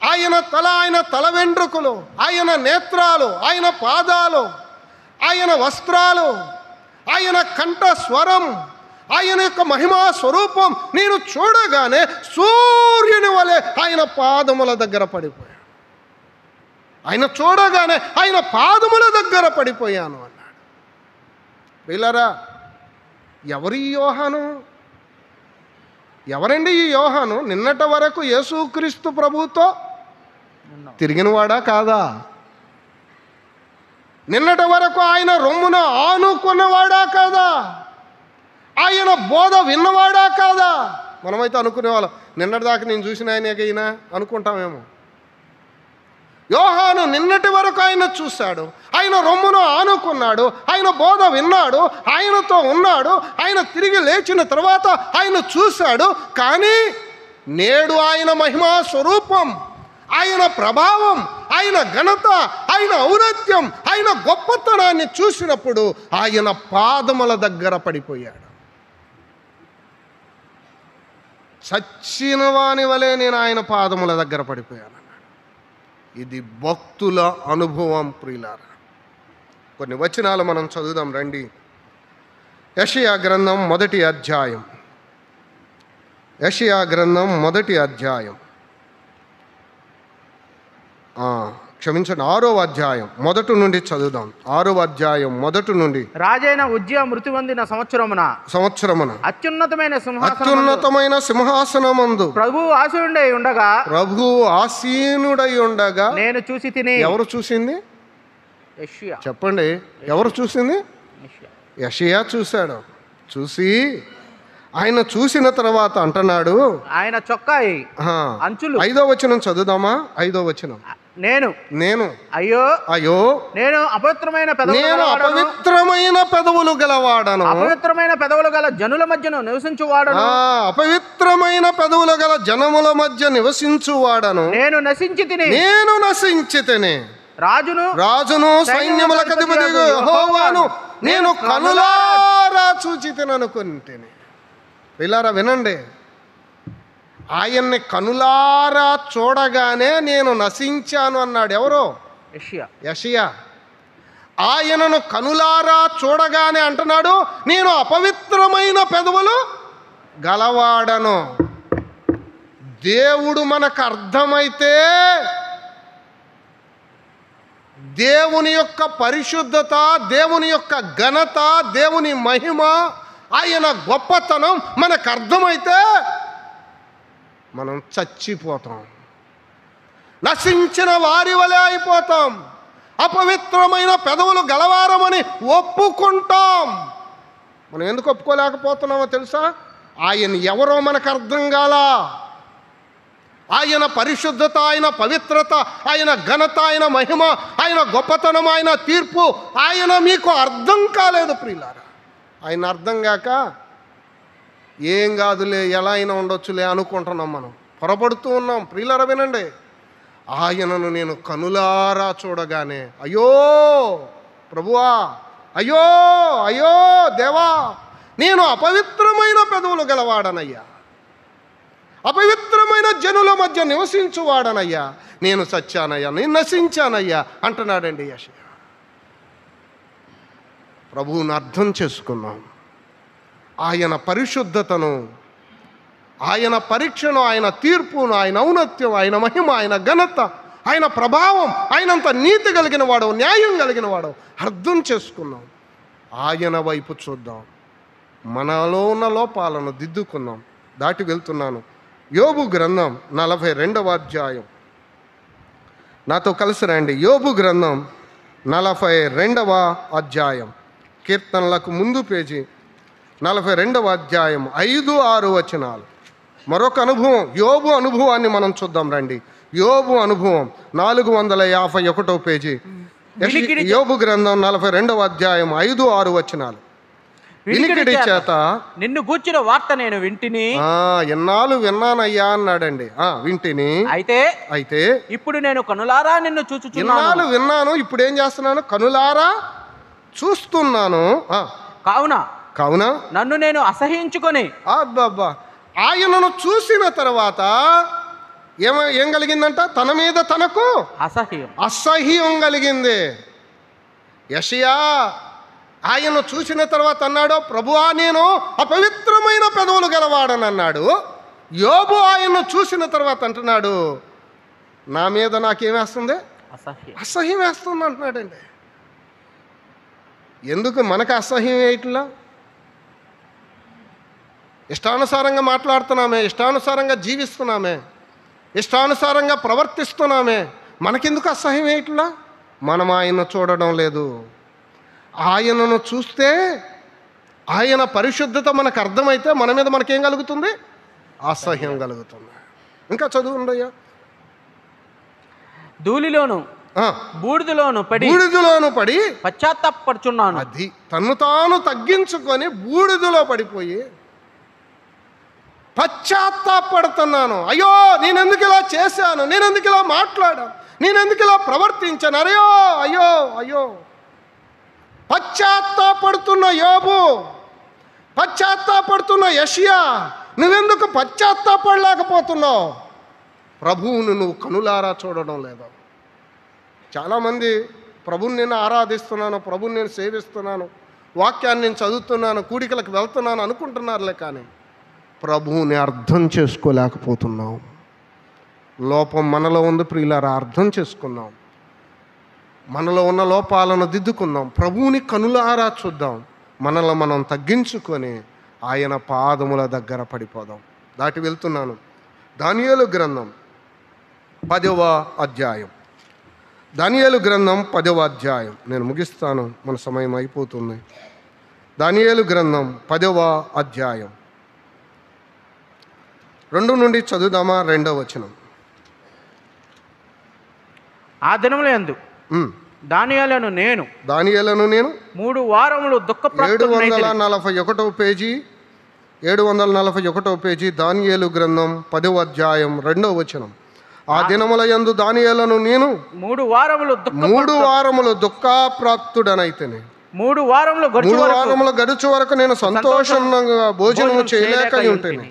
A: ఆయన తల వెంట్రుకలు, ఆయన నేత్రాలు, ఆయన పాదాలు, ఆయన వస్త్రాలు, ఆయన కంఠ స్వరం, ఆయన యొక్క మహిమా స్వరూపం నేను చూడగానే సూర్యుని వలె ఆయన పాదముల దగ్గర పడిపోయాను. ఆయన చూడగానే ఆయన పాదముల దగ్గర పడిపోయాను అన్నాడు. ప్రియులారా, ఎవరి యోహాను? ఎవరండి ఈ యోహాను? నిన్నటి వరకు యేసుక్రీస్తు ప్రభువుతో తిరిగినవాడా కాదా? నిన్నటి వరకు ఆయన రొమ్మున ఆనుకున్నవాడా కాదా? ఆయన బోధ విన్నవాడా కాదా? మనమైతే అనుకునేవాళ్ళం, నిన్నటిదాకా నేను చూసిన ఆయనకైనా అనుకుంటామేమో. యోహాను నిన్నటి వరకు ఆయన చూశాడు, ఆయన రొమ్మును ఆనుకున్నాడు, ఆయన బోధ విన్నాడు, ఆయనతో ఉన్నాడు, ఆయన తిరిగి లేచిన తర్వాత ఆయన చూశాడు. కానీ నేడు ఆయన మహిమా స్వరూపం, ఆయన ప్రభావం, ఆయన ఘనత, ఆయన ఔన్నత్యం, ఆయన గొప్పతనాన్ని చూసినప్పుడు ఆయన పాదముల దగ్గర పడిపోయాడు. చచ్చిన వాని వలె నేను ఆయన పాదముల దగ్గర పడిపోయాను. ఇది భక్తుల అనుభవం ప్రియులారా. కొన్ని వచనాలు మనం చదువుదాం రండి. యెషయా గ్రంథం 1వ అధ్యాయం. యెషయా గ్రంథం 1వ అధ్యాయం క్షమించండి 6వ అధ్యాయం మొదటి నుండి చదువుదాం. 6వ అధ్యాయం మొదటి నుండి.
B: రాజైన ఉజ్జియా మృతి పొందిన సంవత్సరమున
A: అత్యున్నతమైన సింహాసనమందు
B: ప్రభువు ఆసీనుడై
A: ఉండగా
B: నేను చూసి తిని.
A: ఎవరు చూసింది?
B: యెషయా.
A: చెప్పండి, ఎవరు చూసింది? యెషయా చూశాడు. చూసి ఆయన చూసిన తర్వాత అంటున్నాడు,
B: ఆయన చొక్కాయి అంచులు.
A: 5వ వచనం చదువుదామా? 5వ వచనం. నేను
B: అయ్యో నేను అపవిత్రమైన
A: పెదవులు గలవాడను,
B: అపవిత్రమైన పెదవులు గల జనుల మధ్యను నివసించువాడను,
A: అపవిత్రమైన పెదవులు గల జనముల మధ్య నివసించువాడను.
B: నేను నశించి తిని రాజును సైన్యములకు అధిపతియగు యెహోవాను
A: నేను కనులారా చూచి తిననుకుంటేనే. పిల్లారా వినండి, ఆయన్ని కనులారా చూడగానే నేను నశించాను అన్నాడు. ఎవరో? యెషయా. ఆయనను కనులారా చూడగానే అంటున్నాడు, నేను అపవిత్రమైన పెదవులు గలవాడను. దేవుడు మనకు అర్థమైతే దేవుని యొక్క పరిశుద్ధత, దేవుని యొక్క ఘనత, దేవుని మహిమ, ఆయన గొప్పతనం మనకు అర్థమైతే మనం చచ్చిపోతాం, నశించిన వారి వలె అయిపోతాం, అపవిత్రమైన పెదవులు గలవారమని ఒప్పుకుంటాం. మనం ఎందుకు ఒప్పుకోలేకపోతున్నామో తెలుసా? ఆయన ఎవరో మనకు అర్థం కాలా. ఆయన పరిశుద్ధత, ఆయన పవిత్రత, ఆయన ఘనత, ఆయన మహిమ, ఆయన గొప్పతనం, ఆయన తీర్పు ఆయన మీకు అర్థం కాలేదు ప్రియులారా. ఆయన అర్థం కాక ఏం కాదులే, ఎలా అయినా ఉండొచ్చులే అనుకుంటున్నాం. మనం పొరపడుతూ ఉన్నాం ప్రియులారా. వినండి, ఆయనను నేను కనులారా చూడగానే అయ్యో ప్రభువా, అయ్యో అయ్యో దేవా, నేను అపవిత్రమైన పెదవులు గలవాడనయ్యా, అపవిత్రమైన జనుల మధ్య నివసించువాడనయ్యా, నేను సచ్చానయ్యా, నేను నశించానయ్యా అంటున్నాడండి యెషయా. ప్రభువుని అర్థం చేసుకున్నాం. ఆయన పరిశుద్ధతను, ఆయన పరీక్షను, ఆయన తీర్పును, ఆయన ఔన్నత్యం, ఆయన మహిమ, ఆయన ఘనత, ఆయన ప్రభావం, ఆయనంత నీతి కలిగిన వాడు, న్యాయం కలిగిన వాడు అర్థం చేసుకున్నాం. ఆయన వైపు చూద్దాం, మనలో ఉన్న లోపాలను దిద్దుకుందాం. దాటి వెళ్తున్నాను. యోబు గ్రంథం 42వ అధ్యాయం. నాతో కలిసి రండి. యోబు గ్రంథం 42వ అధ్యాయం, కీర్తనలకు ముందు పేజీ 42వ అధ్యాయం 5-6 వచనాలు. మరొక అనుభవం, యోబు అనుభవాన్ని మనం చూద్దాం రండి. యోబు అనుభవం 451వ పేజీ, యోబు గ్రంథం 42వ అధ్యాయం 5-6 వచనాలు. వినికిడి చేత
B: నిన్ను గూర్చిన వార్త నేను వింటిని.
A: ఎన్నాళ్ళు విన్నానయ్యా అన్నాడండి. వింటిని, అయితే
B: ఇప్పుడు నేను కనులారా నిన్ను చూచుచున్నాను.
A: ఎన్నాళ్ళు విన్నాను, ఇప్పుడు ఏం చేస్తున్నాను? కనులారా చూస్తున్నాను. కావున
B: నన్ను నేను అసహించుకొని.
A: అబ్బబ్బా, ఆయనను చూసిన తర్వాత ఏం కలిగిందంట? తన మీద తనకు అసహ్యం కలిగింది. యెషయా ఆయన చూసిన తర్వాత అన్నాడు, ప్రభువా నేను అపవిత్రమైన పెదవులు గలవాడని అన్నాడు. యోబు ఆయన్ను చూసిన తర్వాత అంటున్నాడు, నా మీద నాకేమేస్తుంది? అసహ్యం వేస్తుంది అంటున్నాడండి. ఎందుకు మనకు అసహ్యం వేయట్లా? ఇష్టానుసారంగా మాట్లాడుతున్నామే, ఇష్టానుసారంగా జీవిస్తున్నామే, ఇష్టానుసారంగా ప్రవర్తిస్తున్నామే, మనకెందుకు అసహ్యం వేయట్లా? మనం ఆయన్ను చూడడం లేదు. ఆయనను చూస్తే, ఆయన పరిశుద్ధత మనకు అర్థమైతే మన మీద మనకేం కలుగుతుంది? అసహ్యం కలుగుతుంది. ఇంకా చదువుండయ్యా.
B: ధూళిలోను బూడిదలోను పడి పశ్చాత్తాపడుచున్నాను.
A: అది తన్ను తాను తగ్గించుకొని బూడిదలో పడిపోయి పశ్చాత్తాపడుతున్నాను. అయ్యో నేనెందుకు ఇలా చేశాను, నేనెందుకు ఇలా మాట్లాడాను, నేనెందుకు ఇలా ప్రవర్తించాను, అయ్యో అయ్యో అయ్యో. పశ్చాత్తాపడుతున్న యోబు, పశ్చాత్తాపడుతున్న యెషయా, నువ్వెందుకు పశ్చాత్తాపడలేకపోతున్నావు? ప్రభువును నువ్వు కనులారా చూడడం లేదా? చాలామంది ప్రభువుని నేను ఆరాధిస్తున్నాను, ప్రభువుని నేను సేవిస్తున్నాను, వాక్యాన్ని నేను చదువుతున్నాను, కూడికలకు వెళ్తున్నాను అనుకుంటున్నారులే, కానీ ప్రభువుని అర్థం చేసుకోలేకపోతున్నాం. లోపం మనలో ఉంది ప్రియులారా, అర్థం చేసుకున్నాం. మనలో ఉన్న లోపాలను దిద్దుకుందాం, ప్రభువుని కనులారా చూద్దాం, మనల్ని మనం తగ్గించుకొని ఆయన పాదముల దగ్గర పడిపోదాం. దాటి వెళ్తున్నాను. దానియేలు గ్రంథం 10వ అధ్యాయం. దానియేలు గ్రంథం 10వ అధ్యాయం. నేను ముగిస్తాను, మన సమయం అయిపోతుంది. దానియేలు గ్రంథం 10వ అధ్యాయం 2 నుండి చదువుదామా? 2వ వచనం.
B: ఆ దినములందు దానియేలును నేను
A: 3
B: వారములు దుఃఖప్రాప్తుడనైతిని.
A: 741 పేజీ, 741 పేజీ, దానియేలు గ్రంథం 10వ అధ్యాయం 2వ వచనం. ఆ దినముల యందు దానియేలును నేను
B: 3 వారములు
A: 3 వారములు దుఃఖప్రాప్తుడనైతిని.
B: 3 వారములు
A: 3 వారములు గడుచు వరకు నేను సంతోషంగా భోజనము చేయలేక ఉంటేని.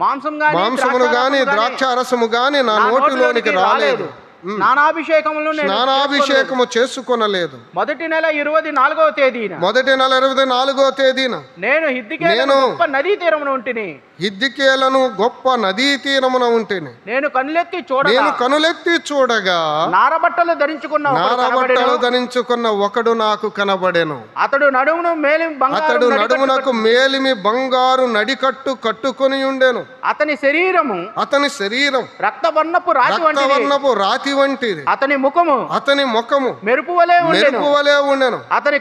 A: మాంసమును గాని ద్రాక్షారసము గాని నా నోటిలోనికి రాలేదు.
B: స్నానాభిషేకము
A: చేసుకొనలేదు.
B: మొదటి నెల 24వ తేదీన నేను హిద్కియేలను గొప్ప నదీ తీరమున ఉంటిని.
A: గొప్ప నదీ తీరమున ఉంటేనే
B: నేను కనులెత్తి
A: చూడగా
B: నారబట్టలు
A: ధరించుకున్న ఒకడు నాకు కనబడెను.
B: అతడు
A: నడుమునకు మేలిమి బంగారు నడికట్టు కట్టుకొని ఉండెను.
B: అతని శరీరం రక్తవర్ణపు
A: రాతి వంటిది.
B: అతని
A: ముఖము
B: మెరుపు వలె
A: ఉండెను.
B: అతని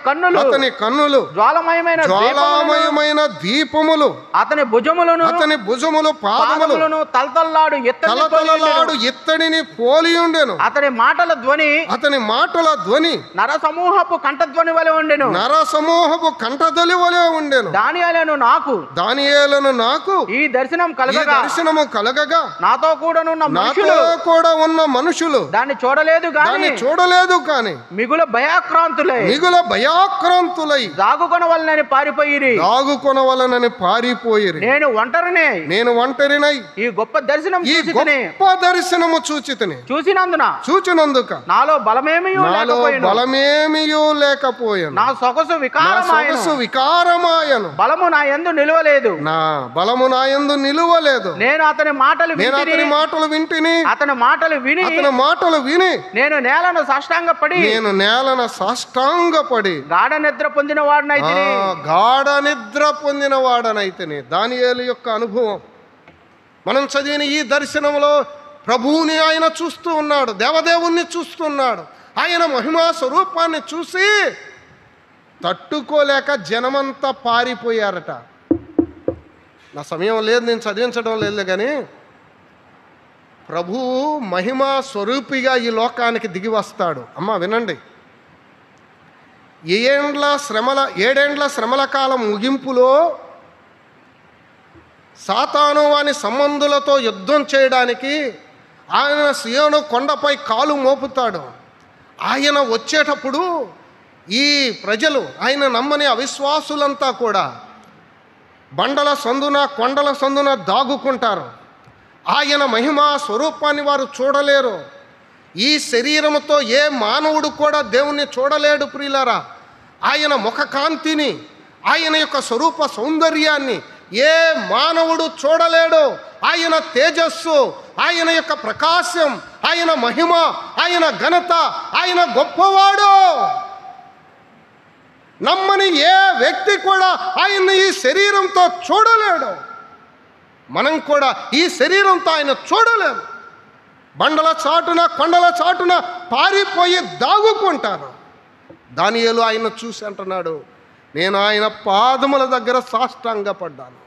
B: కన్నులు
A: జ్వాలామయమైన దీపములు.
B: అతని భుజములు పాదములను తలతల్లాడు
A: ఎత్తడిని పోలి ఉండెను.
B: అతని మాటల ధ్వని నరసమూహపు కంఠధ్వని వలె ఉండెను. దానియేలును నాకు ఈ దర్శనము కలగగా నాతో కూడా ఉన్న మనుషులు దాన్ని చూడలేదు గాని మిగుల భయాక్రాంతులై దాగుకొనవలనని పారిపోయిరి. నేను ఒంటరినై ఈ గొప్ప దర్శనము చూచినందున నాలో బలమేమియూ లేకపోయాను. నా సొగసు వికారమాయను. బలము నా యందు నిలువలేదు. నేను అతని మాటలు వింటిని. అతని మాటలు విని నేను నేలను సాష్టాంగపడి గాఢ నిద్ర పొందిన వాడనైతిని. దానియేలు యొక్క అనుభవం మనం చదివిన ఈ దర్శనంలో ప్రభువుని ఆయన చూస్తూ ఉన్నాడు, దేవదేవుణ్ణి చూస్తున్నాడు. ఆయన మహిమా స్వరూపాన్ని చూసి తట్టుకోలేక జనమంతా పారిపోయారట. నా సమయం లేదు, నేను చదివించడం లేదు, కానీ ప్రభువు మహిమా స్వరూపిగా ఈ లోకానికి దిగి వస్తాడు. అమ్మ వినండి, 7 శ్రమల కాలం ముగింపులో సాతాను వాని సంబంధులతో యుద్ధం చేయడానికి ఆయన సియోను కొండపై కాలు మోపుతాడు. ఆయన వచ్చేటప్పుడు ఈ ప్రజలు, ఆయన నమ్మని అవిశ్వాసులంతా కూడా బండల సందున కొండల సందున దాగుకుంటారు. ఆయన మహిమా స్వరూపాన్ని వారు చూడలేరు. ఈ శరీరముతో ఏ మానవుడు కూడా దేవుణ్ణి చూడలేడు ప్రియులారా. ఆయన ముఖకాంతిని, ఆయన యొక్క స్వరూప సౌందర్యాన్ని ఏ మానవుడు చూడలేడు. ఆయన తేజస్సు, ఆయన యొక్క ప్రకాశం, ఆయన మహిమ, ఆయన ఘనత, ఆయన గొప్పవాడు. నమ్మని ఏ వ్యక్తి కూడా ఆయన్ని ఈ శరీరంతో చూడలేడు. మనం కూడా ఈ శరీరంతో ఆయన చూడలేము. బండల చాటున కొండల చాటున పారిపోయి దాగుకుంటారు. దానియేలు ఆయన చూసి అంటున్నాడు, నేను ఆయన పాదముల దగ్గర సాష్టాంగపడ్డాను.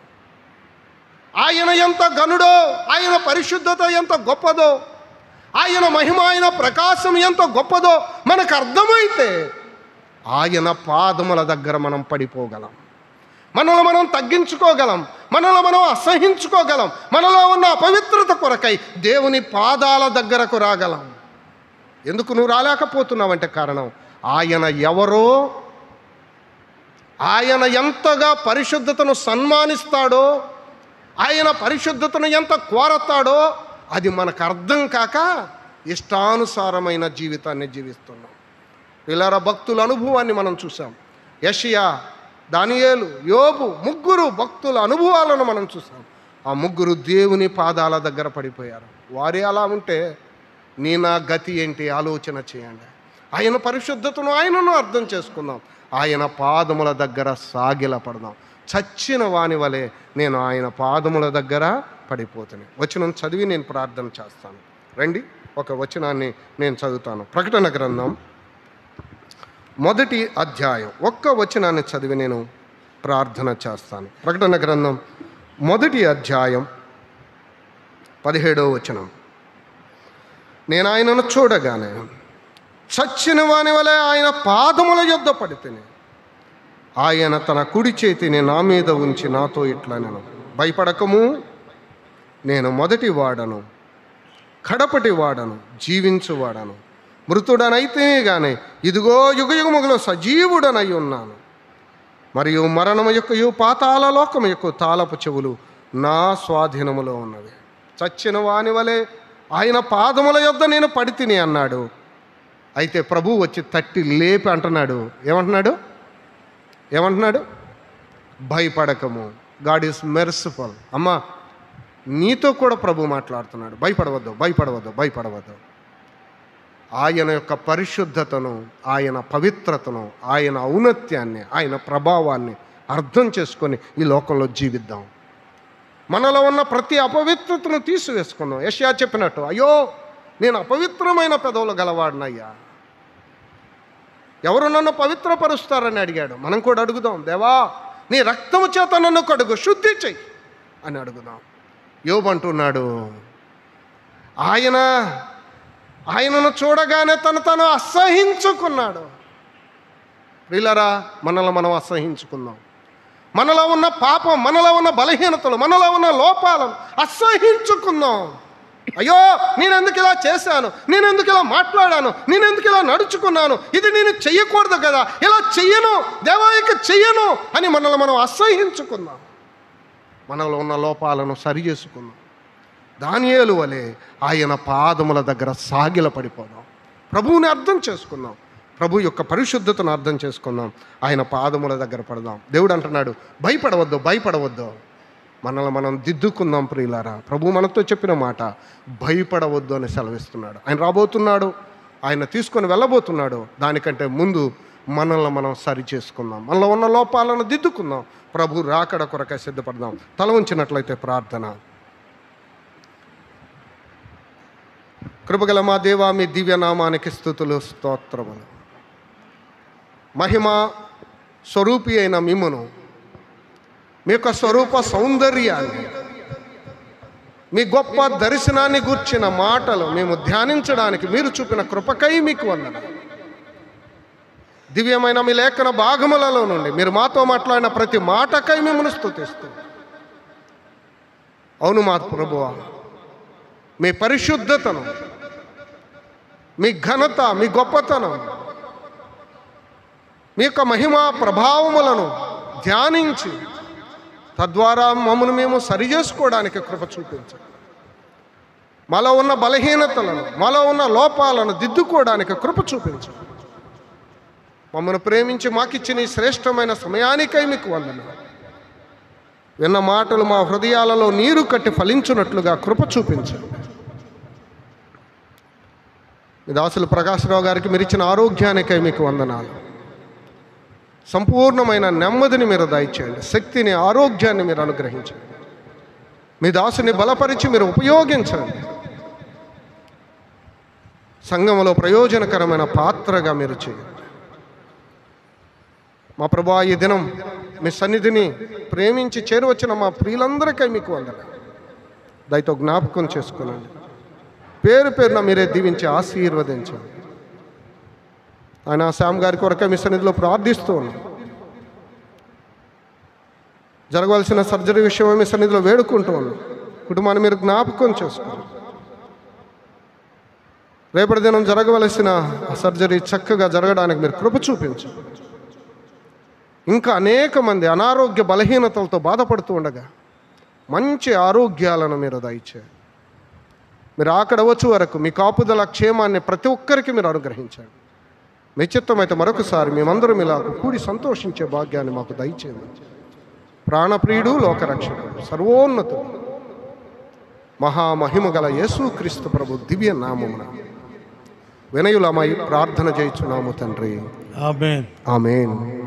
B: ఆయన ఎంత ఘనుడో, ఆయన పరిశుద్ధత ఎంత గొప్పదో, ఆయన మహిమ, ఆయన ప్రకాశం ఎంత గొప్పదో మనకు అర్థమైతే ఆయన పాదముల దగ్గర మనం పడిపోగలం. మనలో మనం తగ్గించుకోగలం, మనలో మనం అసహించుకోగలం, మనలో ఉన్న అపవిత్రత కొరకై దేవుని పాదాల దగ్గరకు రాగలం. ఎందుకు నువ్వు రాలేకపోతున్నావంటే కారణం ఆయన ఎవరో, ఆయన ఎంతగా పరిశుద్ధతను సన్మానిస్తాడో, ఆయన పరిశుద్ధతను ఎంత కోరతాడో అది మనకు అర్థం కాక ఇష్టానుసారమైన జీవితాన్ని జీవిస్తున్నాం. పిల్లల భక్తుల అనుభవాన్ని మనం చూసాం. యెషయా, దానియేలు, యోబు, 3 భక్తుల అనుభవాలను మనం చూసాం. ఆ 3 దేవుని పాదాల దగ్గర పడిపోయారు. వారే అలా ఉంటే నా గతి ఏంటి ఆలోచన చేయండి.
A: ఆయన పరిశుద్ధతను ఆయనను అర్థం చేసుకుందాం. ఆయన పాదముల దగ్గర సాగిల పడదాం. చచ్చిన వాని వలె నేను ఆయన పాదముల దగ్గర పడిపోతాను. వచనం చదివి నేను ప్రార్థన చేస్తాను. రండి, ఒక వచనాన్ని నేను చదువుతాను. ప్రకటన గ్రంథం 1వ అధ్యాయం 1వ వచనాన్ని చదివి నేను ప్రార్థన చేస్తాను. ప్రకటన గ్రంథం 1వ అధ్యాయం 17వ వచనం. నేను ఆయనను చూడగానే చచ్చిన వాని వలె ఆయన పాదముల యొద్ద పడితేనే ఆయన తన కుడి చేతిని నా మీద ఉంచి నాతో ఇట్లా నేను భయపడకము, నేను మొదటి వాడను, కడపటి వాడను, జీవించువాడను, మృతుడనైతే గాని ఇదిగో యుగయుగములో సజీవుడనై ఉన్నాను. మరియు మరణము యొక్కయు పాతాళ లోకము యొక్క తాళపు చెవులు నా స్వాధీనములో ఉన్నవి. చచ్చిన వాని వలె ఆయన పాదముల యొద్ద నేను పడితిని అన్నాడు. అయితే ప్రభువు వచ్చి తట్టి లేపి అంటున్నాడు. ఏమంటున్నాడు? భయపడకము. God is merciful. అమ్మా, నీతో కూడా ప్రభు మాట్లాడుతున్నాడు. భయపడవద్దు. ఆయన యొక్క పరిశుద్ధతను, ఆయన పవిత్రతను, ఆయన ఔన్నత్యాన్ని, ఆయన ప్రభావాన్ని అర్థం చేసుకొని ఈ లోకంలో జీవిద్దాం. మనలో ఉన్న ప్రతి అపవిత్రతను తీసివేసుకుందాం. యెషయా చెప్పినట్టు, అయ్యో నేను అపవిత్రమైన పెదవులు గలవాడినయ్యా, ఎవరు నన్ను పవిత్రపరుస్తారని అడిగాడు. మనం కూడా అడుగుదాం, దేవా నీ రక్తము చేత నన్ను కడుగు, శుద్ధి చెయ్యి అని అడుగుదాం. యోబు అంటున్నాడు, ఆయనను చూడగానే తను అసహించుకున్నాడు. ప్రియులారా, మనలో మనం అసహించుకుందాం. మనలో ఉన్న పాపం, మనలో ఉన్న బలహీనతలు, మనలో ఉన్న లోపాలను అసహించుకుందాం. అయ్యో నేనెందుకు ఇలా చేశాను, నేనెందుకు ఇలా మాట్లాడాను, నేనెందుకు ఇలా నడుచుకున్నాను, ఇది నేను చెయ్యకూడదు కదా, ఇలా చెయ్యను దేవా, ఇక చెయ్యను అని మనల్ని మనం అసహించుకుందాం. మనలో ఉన్న లోపాలను సరి చేసుకుందాం. దానియేలు వలె ఆయన పాదముల దగ్గర సాగిల పడిపోదాం. ప్రభువుని అర్థం చేసుకుందాం. ప్రభు యొక్క పరిశుద్ధతను అర్థం చేసుకుందాం. ఆయన పాదముల దగ్గర పడదాం. దేవుడు అంటున్నాడు, భయపడవద్దు. మనల్ని మనం దిద్దుకుందాం. ప్రియులారా, ప్రభు మనతో చెప్పిన మాట భయపడవద్దు అని సెలవిస్తున్నాడు. ఆయన రాబోతున్నాడు, ఆయన తీసుకొని వెళ్ళబోతున్నాడు. దానికంటే ముందు మనల్ని మనం సరి చేసుకుందాం. మనలో ఉన్న లోపాలను దిద్దుకుందాం. ప్రభు రాకడ కొరకై సిద్ధపడదాం. తల ఉంచినట్లయితే ప్రార్థన. కృపగల మా దేవా, మీ దివ్యనామానికి స్తుతులు, స్తోత్రములు. మహిమ స్వరూపి అయిన మిమ్మును, మీ యొక్క స్వరూప సౌందర్యాన్ని, మీ గొప్ప దర్శనాన్ని గూర్చిన మాటలు మేము ధ్యానించడానికి మీరు చూపిన కృపకై మీకు వందనాలు. దివ్యమైన మీ లేఖన భాగములలో నుండి మీరు మాతో మాట్లాడిన ప్రతి మాటకై మిమ్మల్ని స్తుతిస్తూ, అవును మా ప్రభువా, మీ పరిశుద్ధతను, మీ ఘనత, మీ గొప్పతనం, మీ యొక్క మహిమా ప్రభావములను ధ్యానించి తద్వారా మమ్మల్ని మేము సరి చేసుకోవడానికి కృప చూపించండి. మాలో ఉన్న బలహీనతలను, మాలో ఉన్న లోపాలను దిద్దుకోవడానికి కృప చూపించండి. మమ్మల్ని ప్రేమించి మాకిచ్చిన ఈ శ్రేష్టమైన సమయానికై మీకు వందనాలు. విన్న మాటలు మా హృదయాలలో నీరు కట్టి ఫలించున్నట్లుగా కృప చూపించండి. మీ దాసులు ప్రకాశ్రావు గారికి మీరు ఇచ్చిన ఆరోగ్యానికై మీకు వందనాలు. సంపూర్ణమైన నెమ్మదిని మీరు దయచేయండి. శక్తిని, ఆరోగ్యాన్ని మీరు అనుగ్రహించండి. మీ దాసుని బలపరిచి మీరు ఉపయోగించండి. సంఘంలో ప్రయోజనకరమైన పాత్రగా మీరు చేయండి. మా ప్రభువా, ఈ దినం మీ సన్నిధిని ప్రేమించి చేరువచ్చిన మా ప్రియులందరికీ మీకు వందనాలు. దయతో జ్ఞాపకం చేసుకునండి. పేరు పేరున మీరే దీవించి ఆశీర్వదించండి. ఆయన శ్యామ్ గారి కొరకే మీ సన్నిధిలో ప్రార్థిస్తూ ఉన్నాం. జరగవలసిన సర్జరీ విషయమై మీ సన్నిధిలో వేడుకుంటూ ఉన్నాం. కుటుంబాన్ని మీరు జ్ఞాపకం చేసుకోండి. రేపటి దినం జరగవలసిన సర్జరీ చక్కగా జరగడానికి మీరు కృప చూపించండి. ఇంకా అనేక మంది అనారోగ్య బలహీనతలతో బాధపడుతూ ఉండగా మంచి ఆరోగ్యాలను మీరు దయచేయండి. మీరు అక్కడ వచ్చే వరకు మీ కాపుదల క్షేమాన్ని ప్రతి ఒక్కరికి మీరు అనుగ్రహించండి. మీ చిత్తమైతే మరొకసారి మేమందరం ఇలా కూడి సంతోషించే భాగ్యాన్ని మాకు దయచేయండి. ప్రాణప్రియుడు, లోకరక్షకుడు, సర్వోన్నతుడు, మహామహిమ గల యేసుక్రీస్తు ప్రభు దివ్య నామమున వినయులమై ప్రార్థన చేయుచున్నాము తండ్రి.
E: ఆమేన్.
A: ఆమేన్.